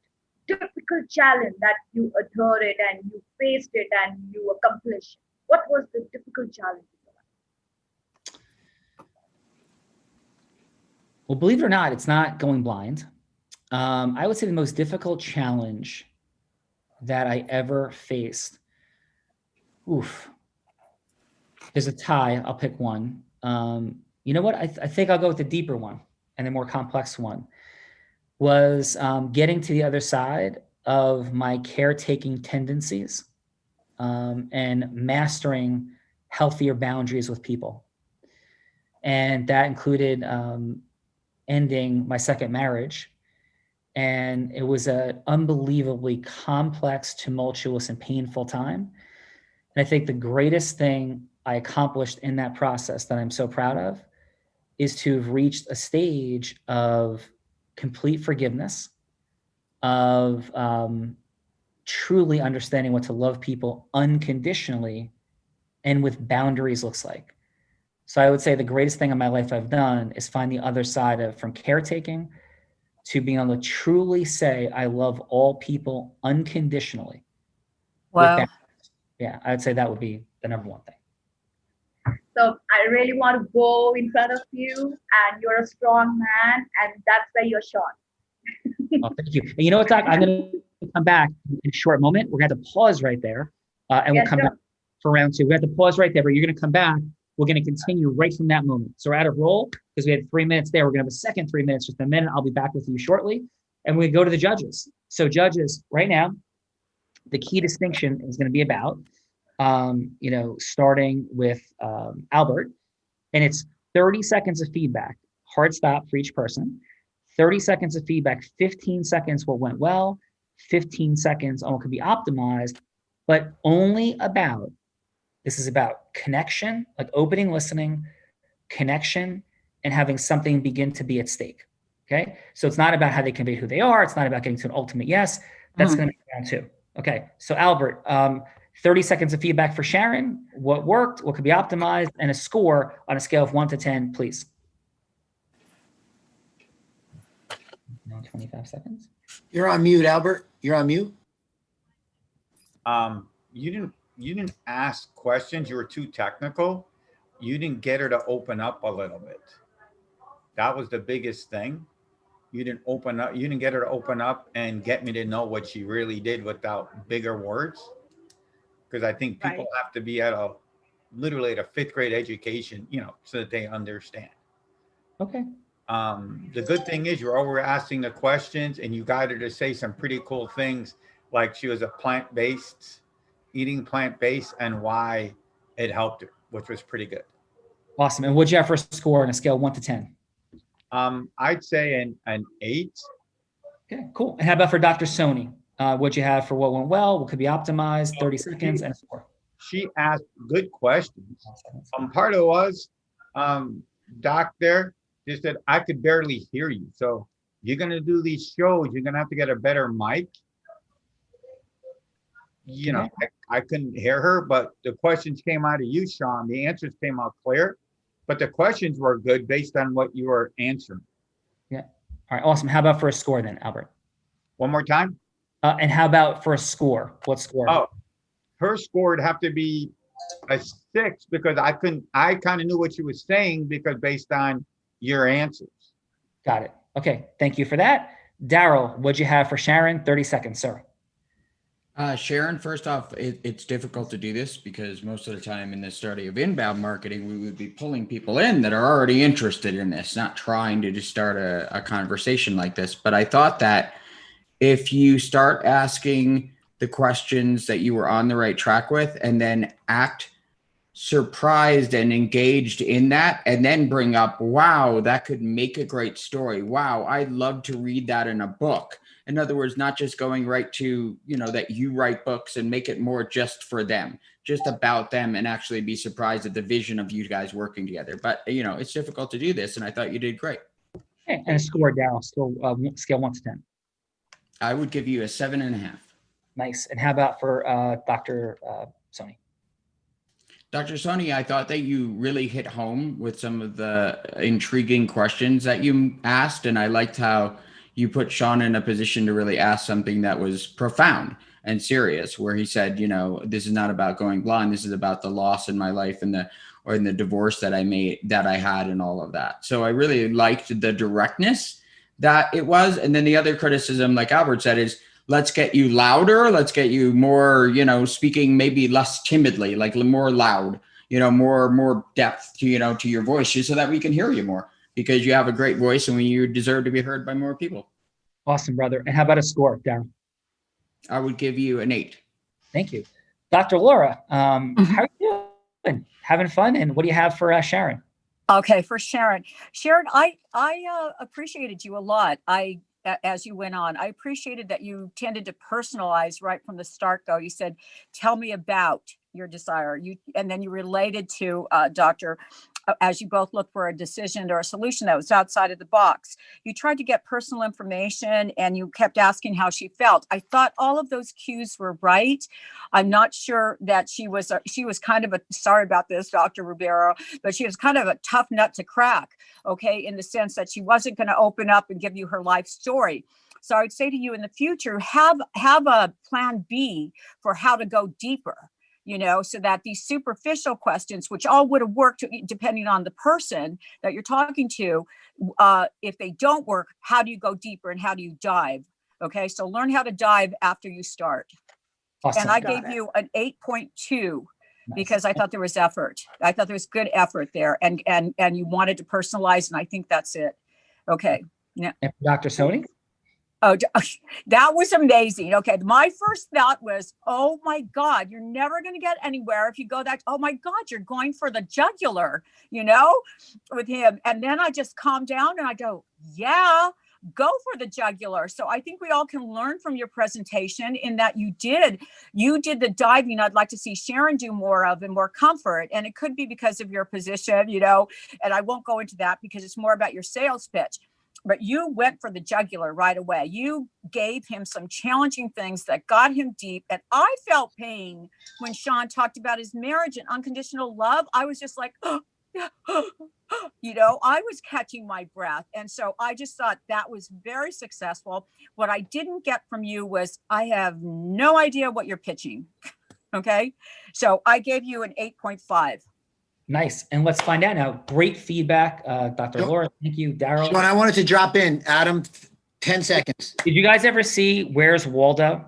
difficult challenge that you adhered it and you faced it and you accomplished. What was the difficult challenge in your life? Well, believe it or not, it's not going blind. I would say the most difficult challenge that I ever faced. There's a tie. I'll pick one. You know what? I think I'll go with the deeper one and the more complex one. Was getting to the other side of my caretaking tendencies and mastering healthier boundaries with people. And that included ending my second marriage. And it was an unbelievably complex, tumultuous, and painful time. And I think the greatest thing I accomplished in that process that I'm so proud of is to have reached a stage of complete forgiveness, of truly understanding what to love people unconditionally and with boundaries looks like. So I would say the greatest thing in my life I've done is find the other side of from caretaking to being able to truly say, I love all people unconditionally. Wow. Yeah, I'd say that would be the number one thing. So I really want to go in front of you, and you're a strong man, and that's where you're Sean. Oh, thank you. And you know what, Doc? I'm going to come back in a short moment. We're going to have to pause right there, and we'll come back for round two. We have to pause right there, but you're going to come back. We're going to continue right from that moment. So we're out of roll because we had 3 minutes there. We're going to have a second 3 minutes, just a minute. I'll be back with you shortly. And we go to the judges. So judges, right now, the key distinction is going to be about, starting with Albert, and it's 30 seconds of feedback, hard stop for each person, 30 seconds of feedback, 15 seconds what went well, 15 seconds on what could be optimized, but only about, this is about connection, like opening, listening, connection, and having something begin to be at stake. Okay. So it's not about how they convey who they are. It's not about getting to an ultimate yes. That's going to be round two. Okay. So Albert, 30 seconds of feedback for Sharon. What worked, what could be optimized, and a score on a scale of 1 to 10, please. Now 25 seconds. You're on mute, Albert. You're on mute. You didn't ask questions. You were too technical. You didn't get her to open up a little bit. That was the biggest thing. You didn't open up. You didn't get her to open up and get me to know what she really did without bigger words. Because I think people have to be literally at a 5th grade education, so that they understand. Okay. The good thing is you're over asking the questions, and you got her to say some pretty cool things, like she was eating plant-based, and why it helped her, which was pretty good. Awesome. And what'd you have for a score on a scale of 1 to 10? I'd say an 8. Okay, cool. And how about for Dr. Soni? What'd you have for what went well, what could be optimized, 30 seconds, and a score? She asked good questions. Part of it was, Doc there just said, I could barely hear you. So you're going to do these shows, you're going to have to get a better mic. I couldn't hear her, but the questions came out of you, Sean. The answers came out clear, but the questions were good based on what you were answering. Yeah. All right. Awesome. How about for a score then, Albert? One more time. And how about for a score? What score? Oh, her score would have to be a 6 because I kind of knew what she was saying because based on your answers. Got it. Okay. Thank you for that. Daryl, what'd you have for Sharon? 30 seconds, sir. Sharon, first off, it's difficult to do this because most of the time in the study of inbound marketing, we would be pulling people in that are already interested in this, not trying to just start a conversation like this. But I thought that if you start asking the questions that you were on the right track with and then act surprised and engaged in that, and then bring up, wow, that could make a great story. Wow, I'd love to read that in a book. In other words, not just going right to, that you write books and make it more just for them, just about them, and actually be surprised at the vision of you guys working together. But, it's difficult to do this, and I thought you did great. Okay. And a score, Daryl, scale 1 to 10. I would give you a 7.5. Nice. And how about for Dr. Soni? Dr. Soni, I thought that you really hit home with some of the intriguing questions that you asked, and I liked how you put Sean in a position to really ask something that was profound and serious, where he said, this is not about going blind. This is about the loss in my life and the divorce that I had and all of that. So I really liked the directness that it was. And then the other criticism, like Albert said, is let's get you louder. Let's get you more, speaking maybe less timidly, like more loud, more depth to, to your voice, just so that we can hear you more, because you have a great voice and you deserve to be heard by more people. Awesome, brother. And how about a score, Darren? I would give you an 8. Thank you. Dr. Laura, how are you doing? Having fun? And what do you have for Sharon? Okay, for Sharon. Sharon, I appreciated you a lot. As you went on, I appreciated that you tended to personalize right from the start, though. You said, tell me about your desire. And then you related to Dr. As you both looked for a decision or a solution that was outside of the box. You tried to get personal information and you kept asking how she felt. I thought all of those cues were right. I'm not sure that she was kind of sorry about this, Dr. Ribeiro, but she was kind of a tough nut to crack, okay, in the sense that she wasn't going to open up and give you her life story. So I would say to you in the future, have a plan B for how to go deeper. So that these superficial questions, which all would have worked depending on the person that you're talking to, if they don't work, how do you go deeper and how do you dive? Okay, so learn how to dive after you start. Awesome. And I gave you an 8.2 because I thought there was effort. I thought there was good effort there, and you wanted to personalize, and I think that's it. Okay. Yeah. And Dr. Soni? Oh, that was amazing. Okay. My first thought was, oh my God, you're never going to get anywhere if you go that. Oh my God, you're going for the jugular, with him. And then I just calmed down and I go, yeah, go for the jugular. So I think we all can learn from your presentation in that you did the diving I'd like to see Sharon do more of and more comfort. And it could be because of your position, and I won't go into that because it's more about your sales pitch. But you went for the jugular right away. You gave him some challenging things that got him deep. And I felt pain when Sean talked about his marriage and unconditional love. I was just like, I was catching my breath. And so I just thought that was very successful. What I didn't get from you was I have no idea what you're pitching. Okay. So I gave you an 8.5. Nice. And let's find out now. Great feedback. Dr. Laura, thank you. Daryl. Sean, I wanted to drop in. Adam, 10 seconds. Did you guys ever see Where's Waldo?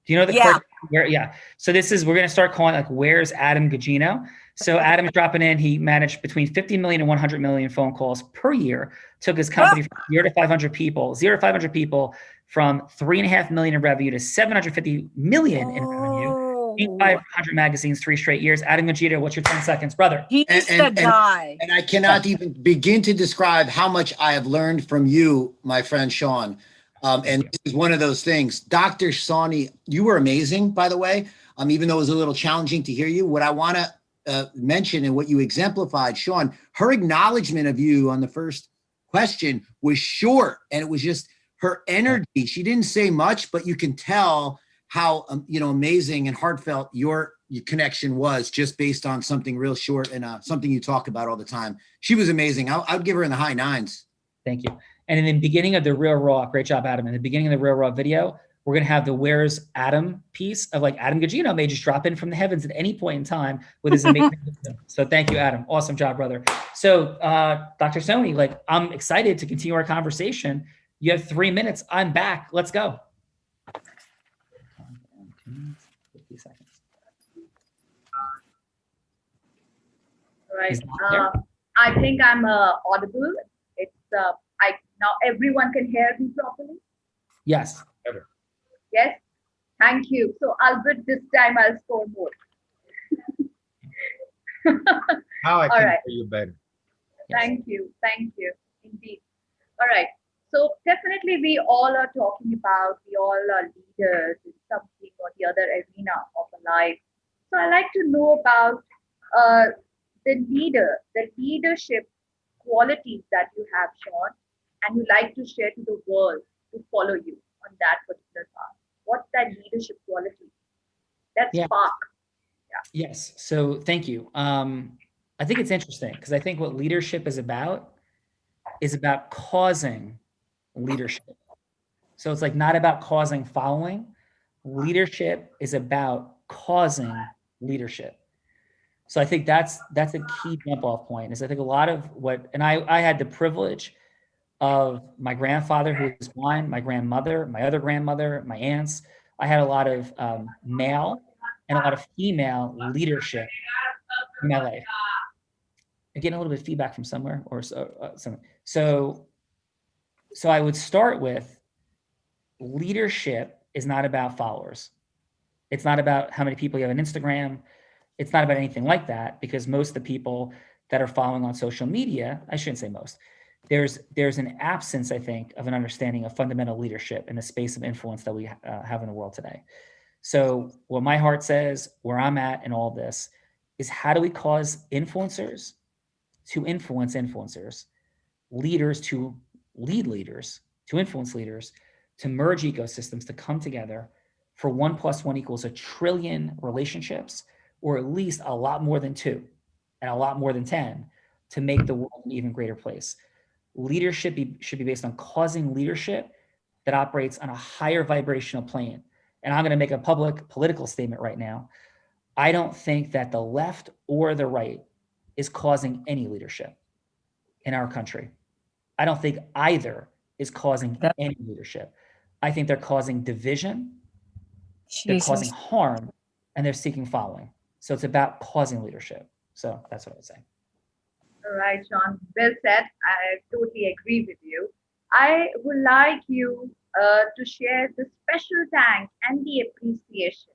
Do you know the Yeah. Yeah. So we're going to start calling like Where's Adam Gugino? So Adam's dropping in. He managed between 50 million and 100 million phone calls per year. Took his company from 0 to 500 people from 3.5 million in revenue to 750 million in revenue. 500 magazines, 3 straight years. Adam Gugino, what's your 10 seconds, brother? He's the guy. And I cannot even begin to describe how much I have learned from you, my friend Sean. And this is one of those things. Dr. Soni, you were amazing, by the way. Even though it was a little challenging to hear you. What I want to mention and what you exemplified, Sean, her acknowledgement of you on the first question was short, and it was just her energy. She didn't say much, but you can tell how amazing and heartfelt your connection was just based on something real short and something you talk about all the time. She was amazing. I would give her in the high 9s. Thank you. And in the beginning of the Real Raw, great job, Adam. In the beginning of the Real Raw video, we're going to have the Where's Adam piece of like Adam Gugino may just drop in from the heavens at any point in time with his amazing wisdom. So thank you, Adam. Awesome job, brother. So Dr. Soni, I'm excited to continue our conversation. You have 3 minutes. I'm back. Let's go. 50 seconds. Right. I think I'm audible. It's now everyone can hear me properly. Yes. Yes. Thank you. So Albert, this time I'll score more. Now I All can right. hear you better. Yes. Thank you. Indeed. All right. So definitely we all are talking about, we all are leaders in something or the other arena of a life. So I like to know about the leadership qualities that you have, Sean, and you like to share to the world to follow you on that particular path. What's that leadership quality? That's spark. Yeah. Yes. So thank you. I think it's interesting because I think what leadership is about causing leadership. So it's like not about causing following. Leadership is about causing leadership. So I think that's a key jump off point is I think a lot of and I had the privilege of my grandfather who was blind, my grandmother, my other grandmother, my aunts. I had a lot of male and a lot of female leadership in my life. I'm getting a little bit of feedback from somewhere or something. So I would start with leadership is not about followers. It's not about how many people you have on Instagram. It's not about anything like that because most of the people that are following on social media, I shouldn't say most, there's an absence, I think, of an understanding of fundamental leadership in the space of influence that we have in the world today. So what my heart says, where I'm at in all this, is how do we cause influencers to influence influencers, leaders to lead leaders, to influence leaders, to merge ecosystems, to come together for 1 + 1 = 1 trillion relationships, or at least a lot more than 2 and a lot more than 10, to make the world an even greater place. Leadership should be based on causing leadership that operates on a higher vibrational plane. And I'm going to make a public political statement right now. I don't think that the left or the right is causing any leadership in our country. I don't think either is causing any leadership. I think they're causing division, they're causing harm, and they're seeking following. So it's about causing leadership. So that's what I would say. All right, Sean, well said. I totally agree with you. I would like you to share the special thanks and the appreciation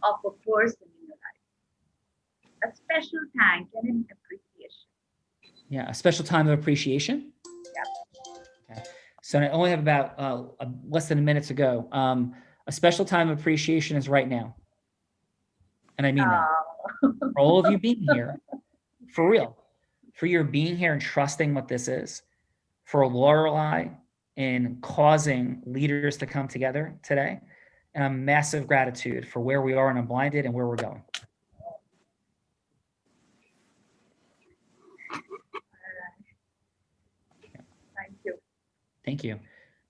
of a person in your life. A special thank and an appreciation. Yeah, a special time of appreciation. Yeah. Okay. So I only have about less than a minute to go. A special time of appreciation is right now. And I mean that. For all of you being here, for real, for your being here and trusting what this is, for Lorelei in causing leaders to come together today, and a massive gratitude for where we are in Unblinded and where we're going. Thank you. Thank you.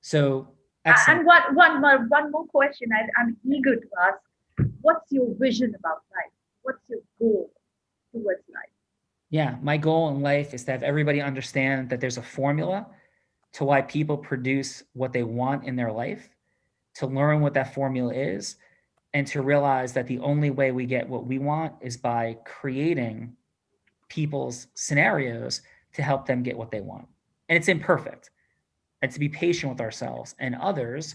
So, and one more question I'm eager to ask. What's your vision about life? What's your goal towards life? Yeah, my goal in life is to have everybody understand that there's a formula to why people produce what they want in their life, to learn what that formula is, and to realize that the only way we get what we want is by creating people's scenarios to help them get what they want. And it's imperfect. And to be patient with ourselves and others,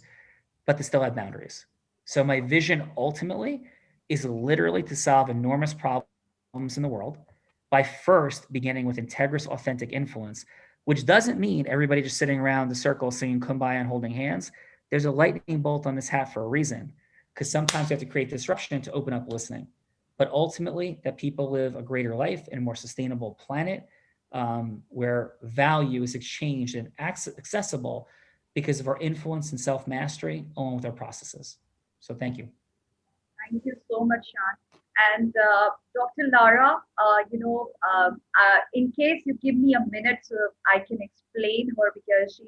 but to still have boundaries. So my vision ultimately is literally to solve enormous problems in the world by first beginning with integrous, authentic influence, which doesn't mean everybody just sitting around the circle singing Kumbaya and holding hands. There's a lightning bolt on this hat for a reason, because sometimes we have to create disruption to open up listening. But ultimately, that people live a greater life in a more sustainable planet, where value is exchanged and accessible because of our influence and self-mastery along with our processes. So thank you. Thank you so much, Sean. And Dr. Lara, in case you give me a minute so I can explain her, because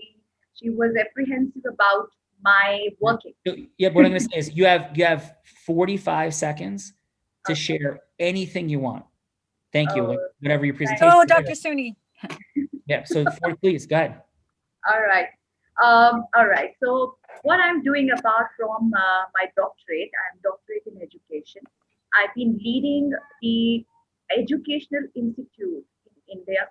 she was apprehensive about my working. Yeah, what I'm going to say is you have 45 seconds to share anything you want. Thank you. Whatever your presentation. Oh, Dr. Suni. Yeah. So please go ahead. All right. All right. So what I'm doing apart from my doctorate, I'm doctorate in education. I've been leading the Educational Institute in India.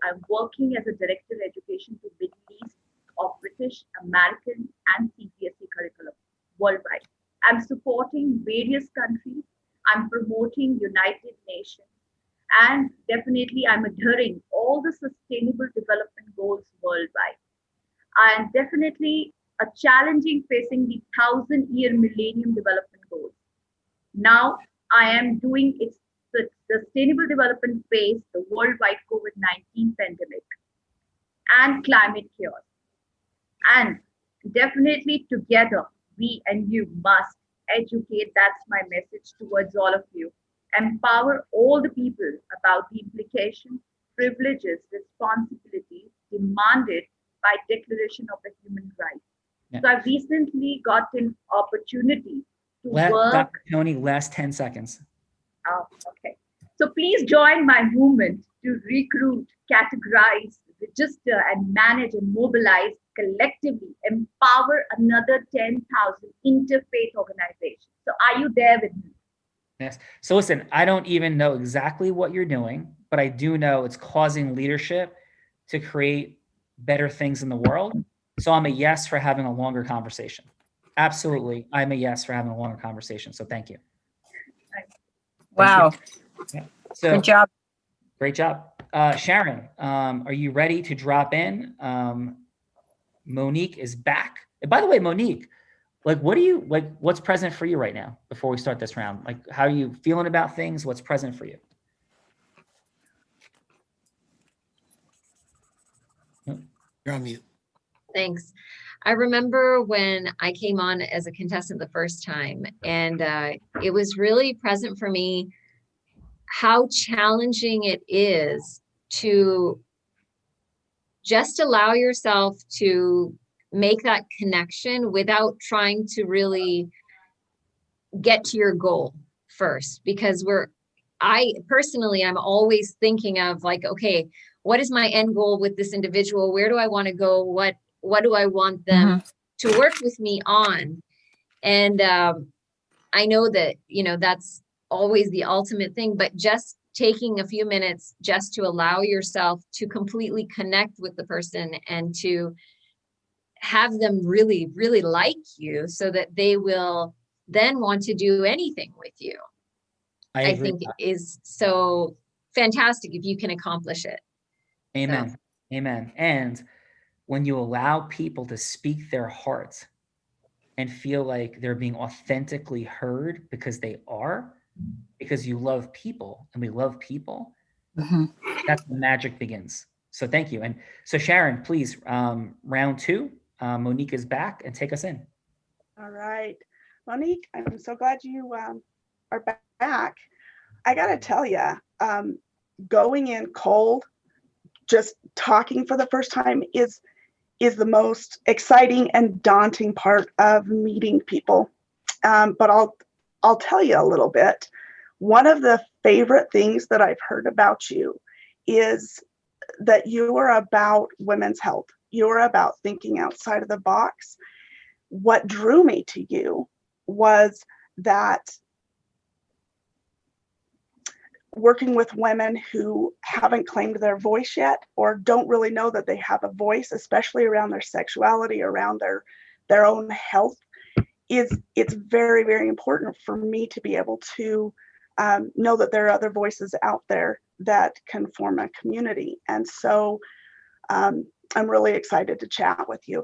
I'm working as a director of education to Middle East of British, American, and CBSE curriculum worldwide. I'm supporting various countries. I'm promoting United Nations. And definitely I'm adhering all the sustainable development goals worldwide. And definitely a challenging facing the 1,000-year Millennium Development Goals. Now I am doing its the sustainable development phase, the worldwide COVID-19 pandemic and climate chaos. And definitely together, we and you must educate. That's my message towards all of you. Empower all the people about the implications, privileges, responsibilities demanded by Declaration of the Human Rights. Yeah. So I recently got an opportunity to work. Dr. Tony, last 10 seconds. Oh, okay. So please join my movement to recruit, categorize, register, and manage and mobilize, collectively empower another 10,000 interfaith organizations. So are you there with me? Yes. So listen, I don't even know exactly what you're doing, but I do know it's causing leadership to create better things in the world. So I'm a yes for having a longer conversation. Absolutely. I'm a yes for having a longer conversation. So thank you. Wow. Yeah. So, good job. Great job. Sharon, are you ready to drop in? Monique is back. And by the way, Monique, Like, what do you like? What's present for you right now before we start this round? Like, how are you feeling about things? What's present for you? You're on mute. Thanks. I remember when I came on as a contestant the first time, and it was really present for me how challenging it is to just allow yourself to make that connection without trying to really get to your goal first. Because I personally, I'm always thinking of like, okay, what is my end goal with this individual? Where do I want to go? What do I want them to work with me on? And I know that, that's always the ultimate thing, but just taking a few minutes just to allow yourself to completely connect with the person and to have them really, really like you so that they will then want to do anything with you. I think is so fantastic if you can accomplish it. Amen. So. Amen. And when you allow people to speak their heart and feel like they're being authentically heard because they are, because you love people and we love people, that's when magic begins. So thank you. And so Sharon, please, round 2, Monique is back and take us in. All right. Monique, I'm so glad you are back. I got to tell you, going in cold, just talking for the first time is the most exciting and daunting part of meeting people. But I'll tell you a little bit. One of the favorite things that I've heard about you is that you are about women's health. You're about thinking outside of the box. What drew me to you was that working with women who haven't claimed their voice yet or don't really know that they have a voice, especially around their sexuality, around their own health, it's very, very important for me to be able to know that there are other voices out there that can form a community. And so I'm really excited to chat with you.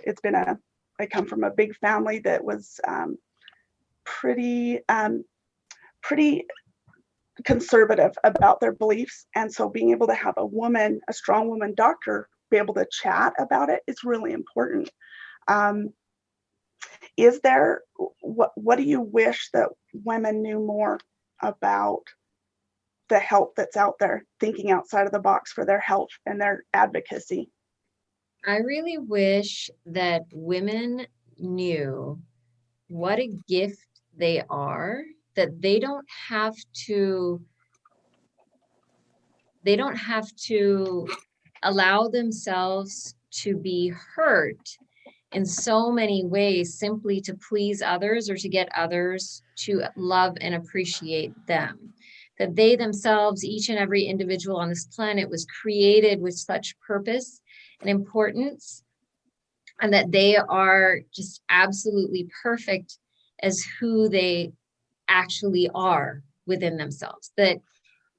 I come from a big family that was pretty conservative about their beliefs. And so being able to have a strong woman doctor, be able to chat about it is really important. What do you wish that women knew more about the help that's out there, thinking outside of the box for their health and their advocacy? I really wish that women knew what a gift they are, that they don't have to allow themselves to be hurt in so many ways simply to please others or to get others to love and appreciate them. That they themselves, each and every individual on this planet, was created with such purpose and importance, and that they are just absolutely perfect as who they actually are within themselves. That,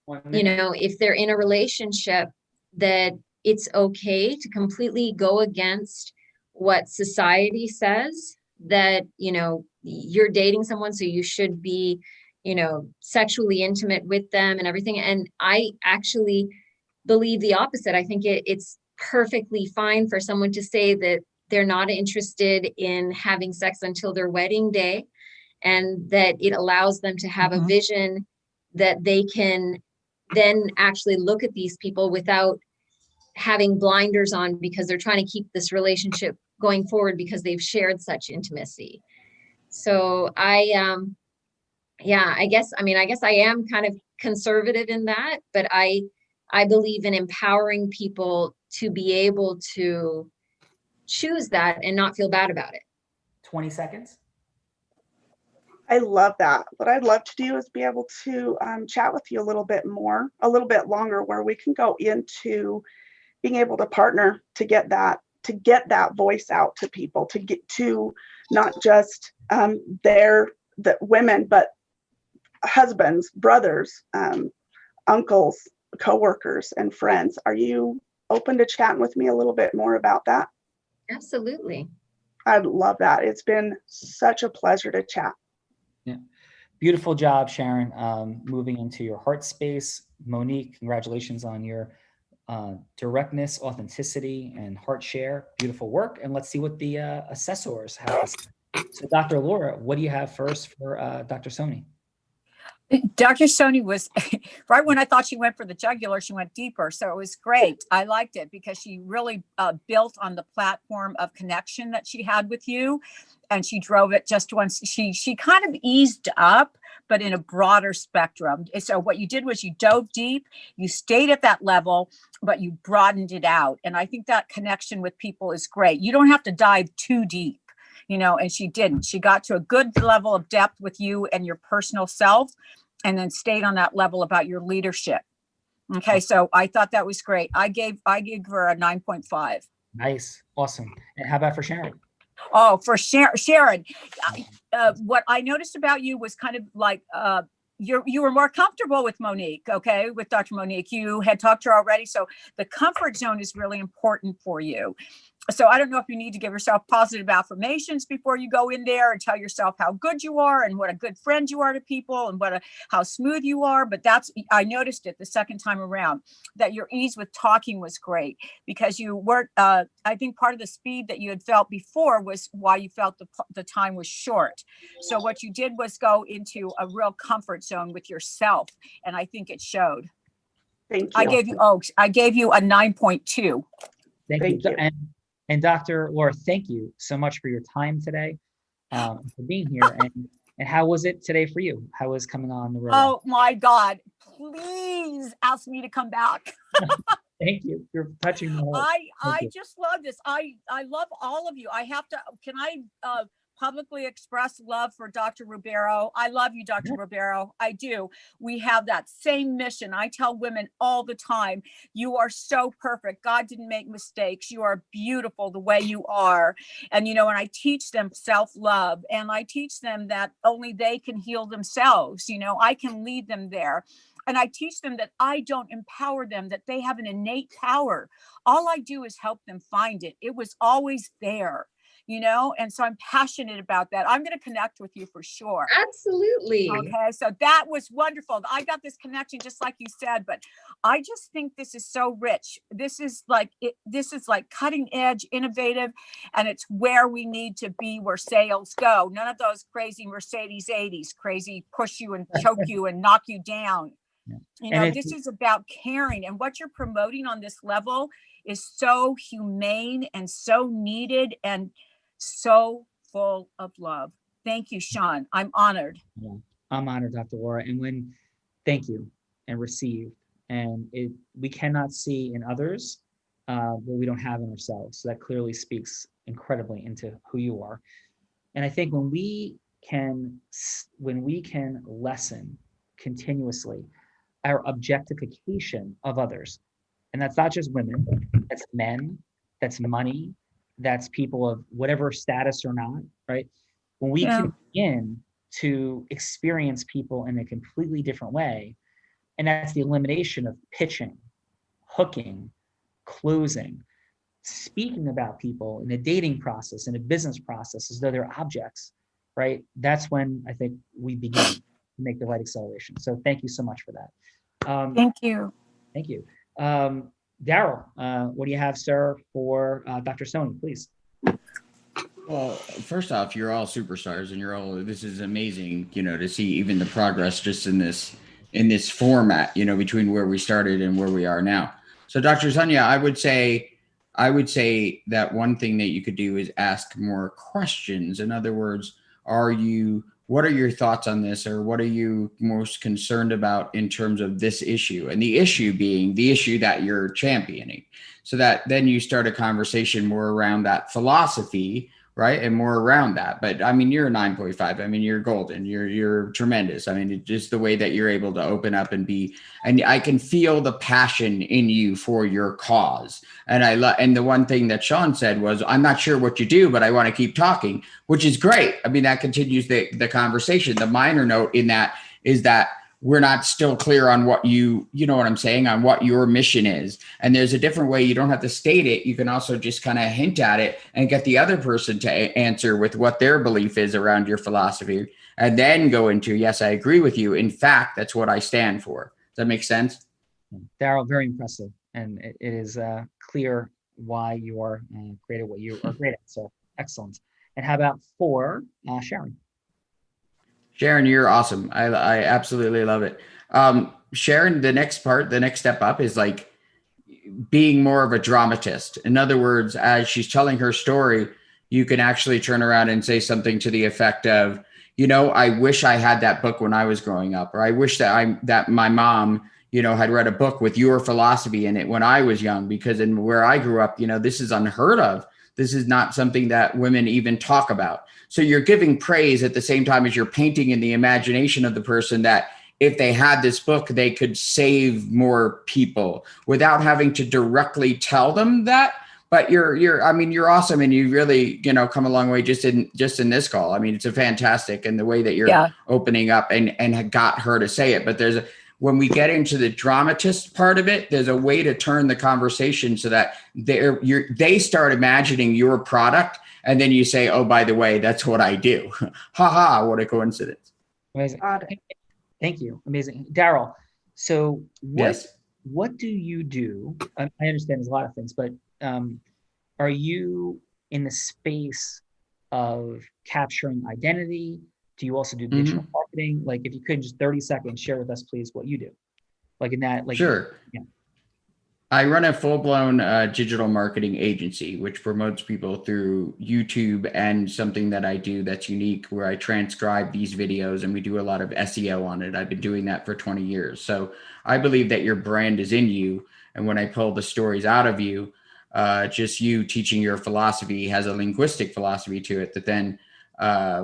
if they're in a relationship, that it's okay to completely go against what society says, that, you're dating someone, so you should be, sexually intimate with them and everything. And I actually believe the opposite. I think it's perfectly fine for someone to say that they're not interested in having sex until their wedding day, and that it allows them to have a vision that they can then actually look at these people without having blinders on because they're trying to keep this relationship going forward because they've shared such intimacy. So I guess I am kind of conservative in that, but I believe in empowering people to be able to choose that and not feel bad about it. 20 seconds. I love that. What I'd love to do is be able to chat with you a little bit longer, where we can go into being able to partner to get that voice out to people, to get to not just the women, but husbands, brothers, uncles, coworkers, and friends. Are you open to chatting with me a little bit more about that? Absolutely. I love that. It's been such a pleasure to chat. Yeah. Beautiful job, Sharon, moving into your heart space. Monique, congratulations on your directness, authenticity, and heart share. Beautiful work. And let's see what the assessors have to say. So Dr. Laura, what do you have first for Dr. Soni? Dr. Soni was right when I thought she went for the jugular, she went deeper. So it was great. I liked it because she really built on the platform of connection that she had with you. And she drove it just once. She kind of eased up, but in a broader spectrum. So what you did was you dove deep, you stayed at that level, but you broadened it out. And I think that connection with people is great. You don't have to dive too deep. And she didn't. She got to a good level of depth with you and your personal self, and then stayed on that level about your leadership. Okay, so I thought that was great. I gave her a 9.5. Nice, awesome. And how about for Sharon? Oh, for Sharon, what I noticed about you was kind of like you were more comfortable with Monique, okay, with Dr. Monique. You had talked to her already, so the comfort zone is really important for you. So I don't know if you need to give yourself positive affirmations before you go in there and tell yourself how good you are and what a good friend you are to people and how smooth you are. But I noticed it the second time around, that your ease with talking was great because you weren't, I think part of the speed that you had felt before was why you felt the time was short. So what you did was go into a real comfort zone with yourself. And I think it showed. Thank you. I gave you a 9.2. Thank you. And Dr. Laura, thank you so much for your time today, for being here. And how was it today for you? How was coming on the road? Oh my God, please ask me to come back. Thank you. You're touching the heart. I just love this. I love all of you. Can I publicly express love for Dr. Ribeiro? I love you, Dr. Ribeiro. I do. We have that same mission. I tell women all the time, you are so perfect. God didn't make mistakes. You are beautiful the way you are. And, and I teach them self-love, and I teach them that only they can heal themselves. I can lead them there. And I teach them that I don't empower them, that they have an innate power. All I do is help them find it. It was always there. And so I'm passionate about that. I'm going to connect with you for sure. Absolutely. Okay. So that was wonderful. I got this connection, just like you said, but I just think this is so rich. This is like cutting edge, innovative, and it's where we need to be, where sales go. None of those crazy Mercedes 80s, crazy push you and choke you and knock you down. This is about caring, and what you're promoting on this level is so humane and so needed and so full of love. Thank you, Sean. I'm honored. Yeah, I'm honored, Dr. Laura. And thank you and receive. And we cannot see in others what we don't have in ourselves. So that clearly speaks incredibly into who you are. And I think when we can lessen continuously our objectification of others, and that's not just women, that's men, that's money, that's people of whatever status or not, right? When we can begin to experience people in a completely different way, and that's the elimination of pitching, hooking, closing, speaking about people in a dating process, in a business process, as though they're objects, right? That's when I think we begin to make the right acceleration. So thank you so much for that. Thank you. Thank you. Daryl, what do you have, sir, for Dr. Soni, please? Well, first off, you're all superstars, and this is amazing, to see even the progress just in this format, between where we started and where we are now. So Dr. Sonia, I would say that one thing that you could do is ask more questions. In other words, what are your thoughts on this, or what are you most concerned about in terms of this issue? And the issue being the issue that you're championing, so that then you start a conversation more around that philosophy, right? And more around that. But I mean, you're a 9.5. I mean, you're golden. You're tremendous. I mean, just the way that you're able to open up and I can feel the passion in you for your cause. And and the one thing that Sean said was, I'm not sure what you do, but I want to keep talking, which is great. I mean, that continues the conversation. The minor note in that is that we're not still clear on what you know what I'm saying, on what your mission is. And there's a different way. You don't have to state it. You can also just kind of hint at it and get the other person to answer with what their belief is around your philosophy, and then go into, yes, I agree with you. In fact, that's what I stand for. Does that make sense? Daryl, very impressive. And it is clear why you are great at what you are great at. So excellent. And how about for Sharon? Sharon, you're awesome. I absolutely love it. Sharon, the next step up is like being more of a dramatist. In other words, as she's telling her story, you can actually turn around and say something to the effect of, I wish I had that book when I was growing up, or I wish that my mom, had read a book with your philosophy in it when I was young, because in where I grew up, this is unheard of. This is not something that women even talk about. So you're giving praise at the same time as you're painting in the imagination of the person that if they had this book, they could save more people without having to directly tell them that. But you're awesome. And you really, come a long way just in this call. I mean, it's a fantastic. And the way that you're opening up and got her to say it. But when we get into the dramatist part of it, there's a way to turn the conversation so that they start imagining your product. And then you say, oh, by the way, that's what I do. Ha ha, what a coincidence. Amazing. Thank you. Amazing. Daryl, so what do you do? I understand there's a lot of things, but are you in the space of capturing identity? Do you also do digital marketing? Like, if you could just 30 seconds, share with us, please, what you do. Like in that, like, sure. Yeah. I run a full-blown digital marketing agency, which promotes people through YouTube, and something that I do that's unique, where I transcribe these videos and we do a lot of SEO on it. I've been doing that for 20 years. So I believe that your brand is in you. And when I pull the stories out of you, just you teaching your philosophy has a linguistic philosophy to it that then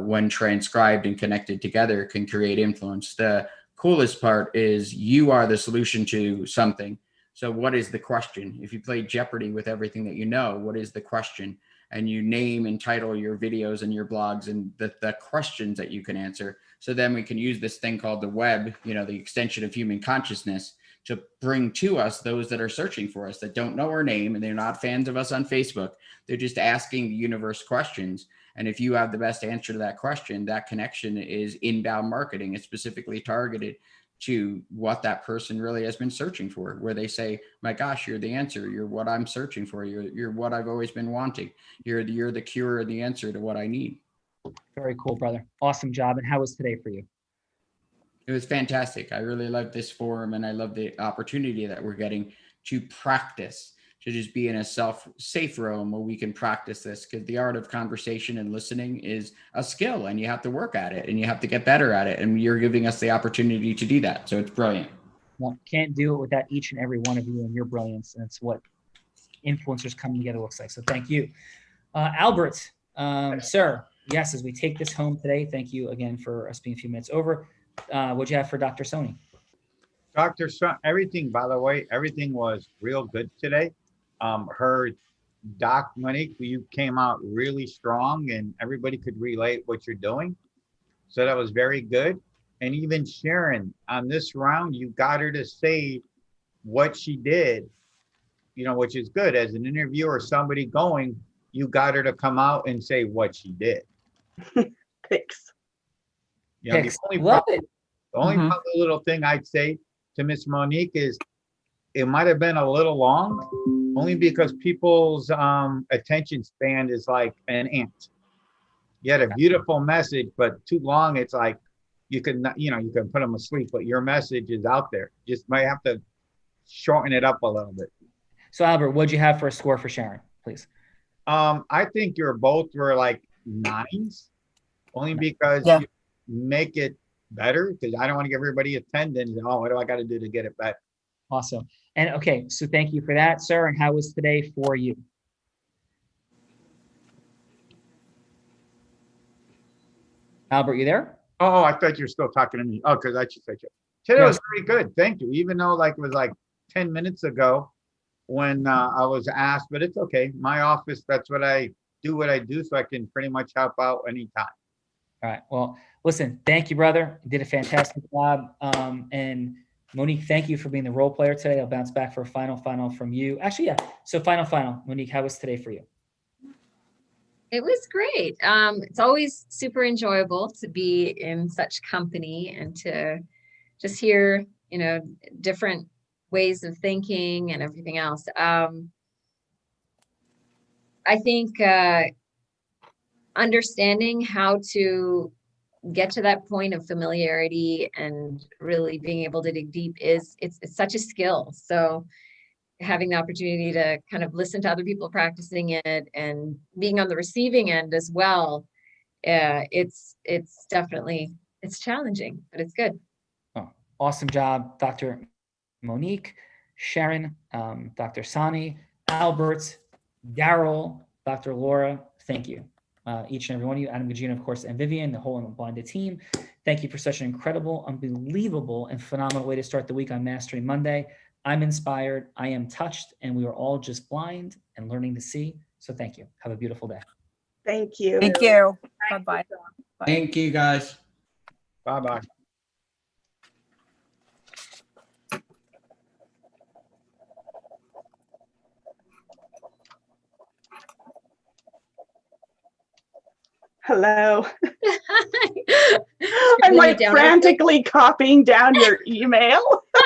when transcribed and connected together can create influence. The coolest part is you are the solution to something. So what is the question? If you play Jeopardy with everything that you know, what is the question? And you name and title your videos and your blogs and the questions that you can answer. So then we can use this thing called the web, the extension of human consciousness, to bring to us those that are searching for us, that don't know our name, and they're not fans of us on Facebook. They're just asking the universe questions. And if you have the best answer to that question, that connection is inbound marketing. It's specifically targeted to what that person really has been searching for, where they say, my gosh, you're the answer. You're what I'm searching for. You're what I've always been wanting. You're the cure or the answer to what I need. Very cool, brother. Awesome job. And how was today for you? It was fantastic. I really love this forum, and I love the opportunity that we're getting to practice, to just be in a safe room where we can practice this, because the art of conversation and listening is a skill, and you have to work at it and you have to get better at it. And you're giving us the opportunity to do that. So it's brilliant. Well, can't do it without each and every one of you and your brilliance. And it's what influencers coming together looks like. So thank you. Albert, sir, yes, as we take this home today, thank you again for us being a few minutes over. What'd you have for Dr. Soni? Dr. Soni, everything, by the way, everything was real good today. Her Doc Monique, you came out really strong, and everybody could relate what you're doing. So that was very good. And even Sharon, on this round, you got her to say what she did, which is good. As an interviewer, somebody going, you got her to come out and say what she did. Thanks. The only other little thing I'd say to Miss Monique is it might have been a little long, only because people's attention span is like an ant. You had a beautiful message, but too long, it's like you can put them asleep, but your message is out there. Just might have to shorten it up a little bit. So Albert, what'd you have for a score for Sharon, please? I think both were like 9s, only because you make it better, because I don't want to give everybody a 10 and what do I got to do to get it better? Awesome. And okay, so thank you for that, sir. And how was today for you? Albert, you there? Oh, I thought you were still talking to me. Oh, because I should say today was very good. Thank you. Even though it was like 10 minutes ago when I was asked, but it's okay. My office, that's what I do, so I can pretty much help out anytime. All right. Well, listen, thank you, brother. You did a fantastic job. And Monique, thank you for being the role player today. I'll bounce back for a final from you. Actually, yeah. So final. Monique, how was today for you? It was great. It's always super enjoyable to be in such company and to just hear, different ways of thinking and everything else. I think understanding how to get to that point of familiarity and really being able to dig deep it's such a skill. So having the opportunity to kind of listen to other people practicing it and being on the receiving end as well, it's definitely, it's challenging, but it's good. Oh, awesome job, Dr. Monique, Sharon, Dr. Sani, Albert, Daryl, Dr. Laura. Thank you. Each and every one of you, Adam Gagina, of course, and Vivian, the whole Unblinded team. Thank you for such an incredible, unbelievable, and phenomenal way to start the week on Mastery Monday. I'm inspired, I am touched, and we are all just blind and learning to see. So thank you. Have a beautiful day. Thank you. Thank you. Thank Bye-bye. you, John. Bye. Thank you, guys. Bye-bye. Hello. I'm Scribbling like it down frantically copying down your email.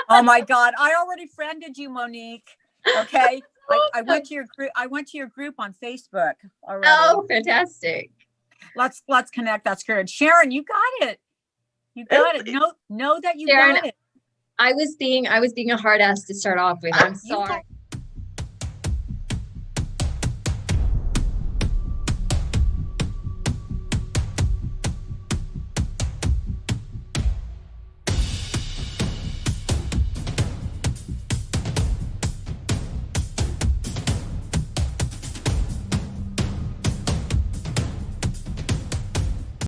Oh my God. I already friended you, Monique. Okay. I went to your group. I went to your group on Facebook already. Oh, fantastic. Let's connect. That's good. Sharon, you got it. You got it. Know that you Sharon, got it. I was being a hard ass to start off with. I'm sorry.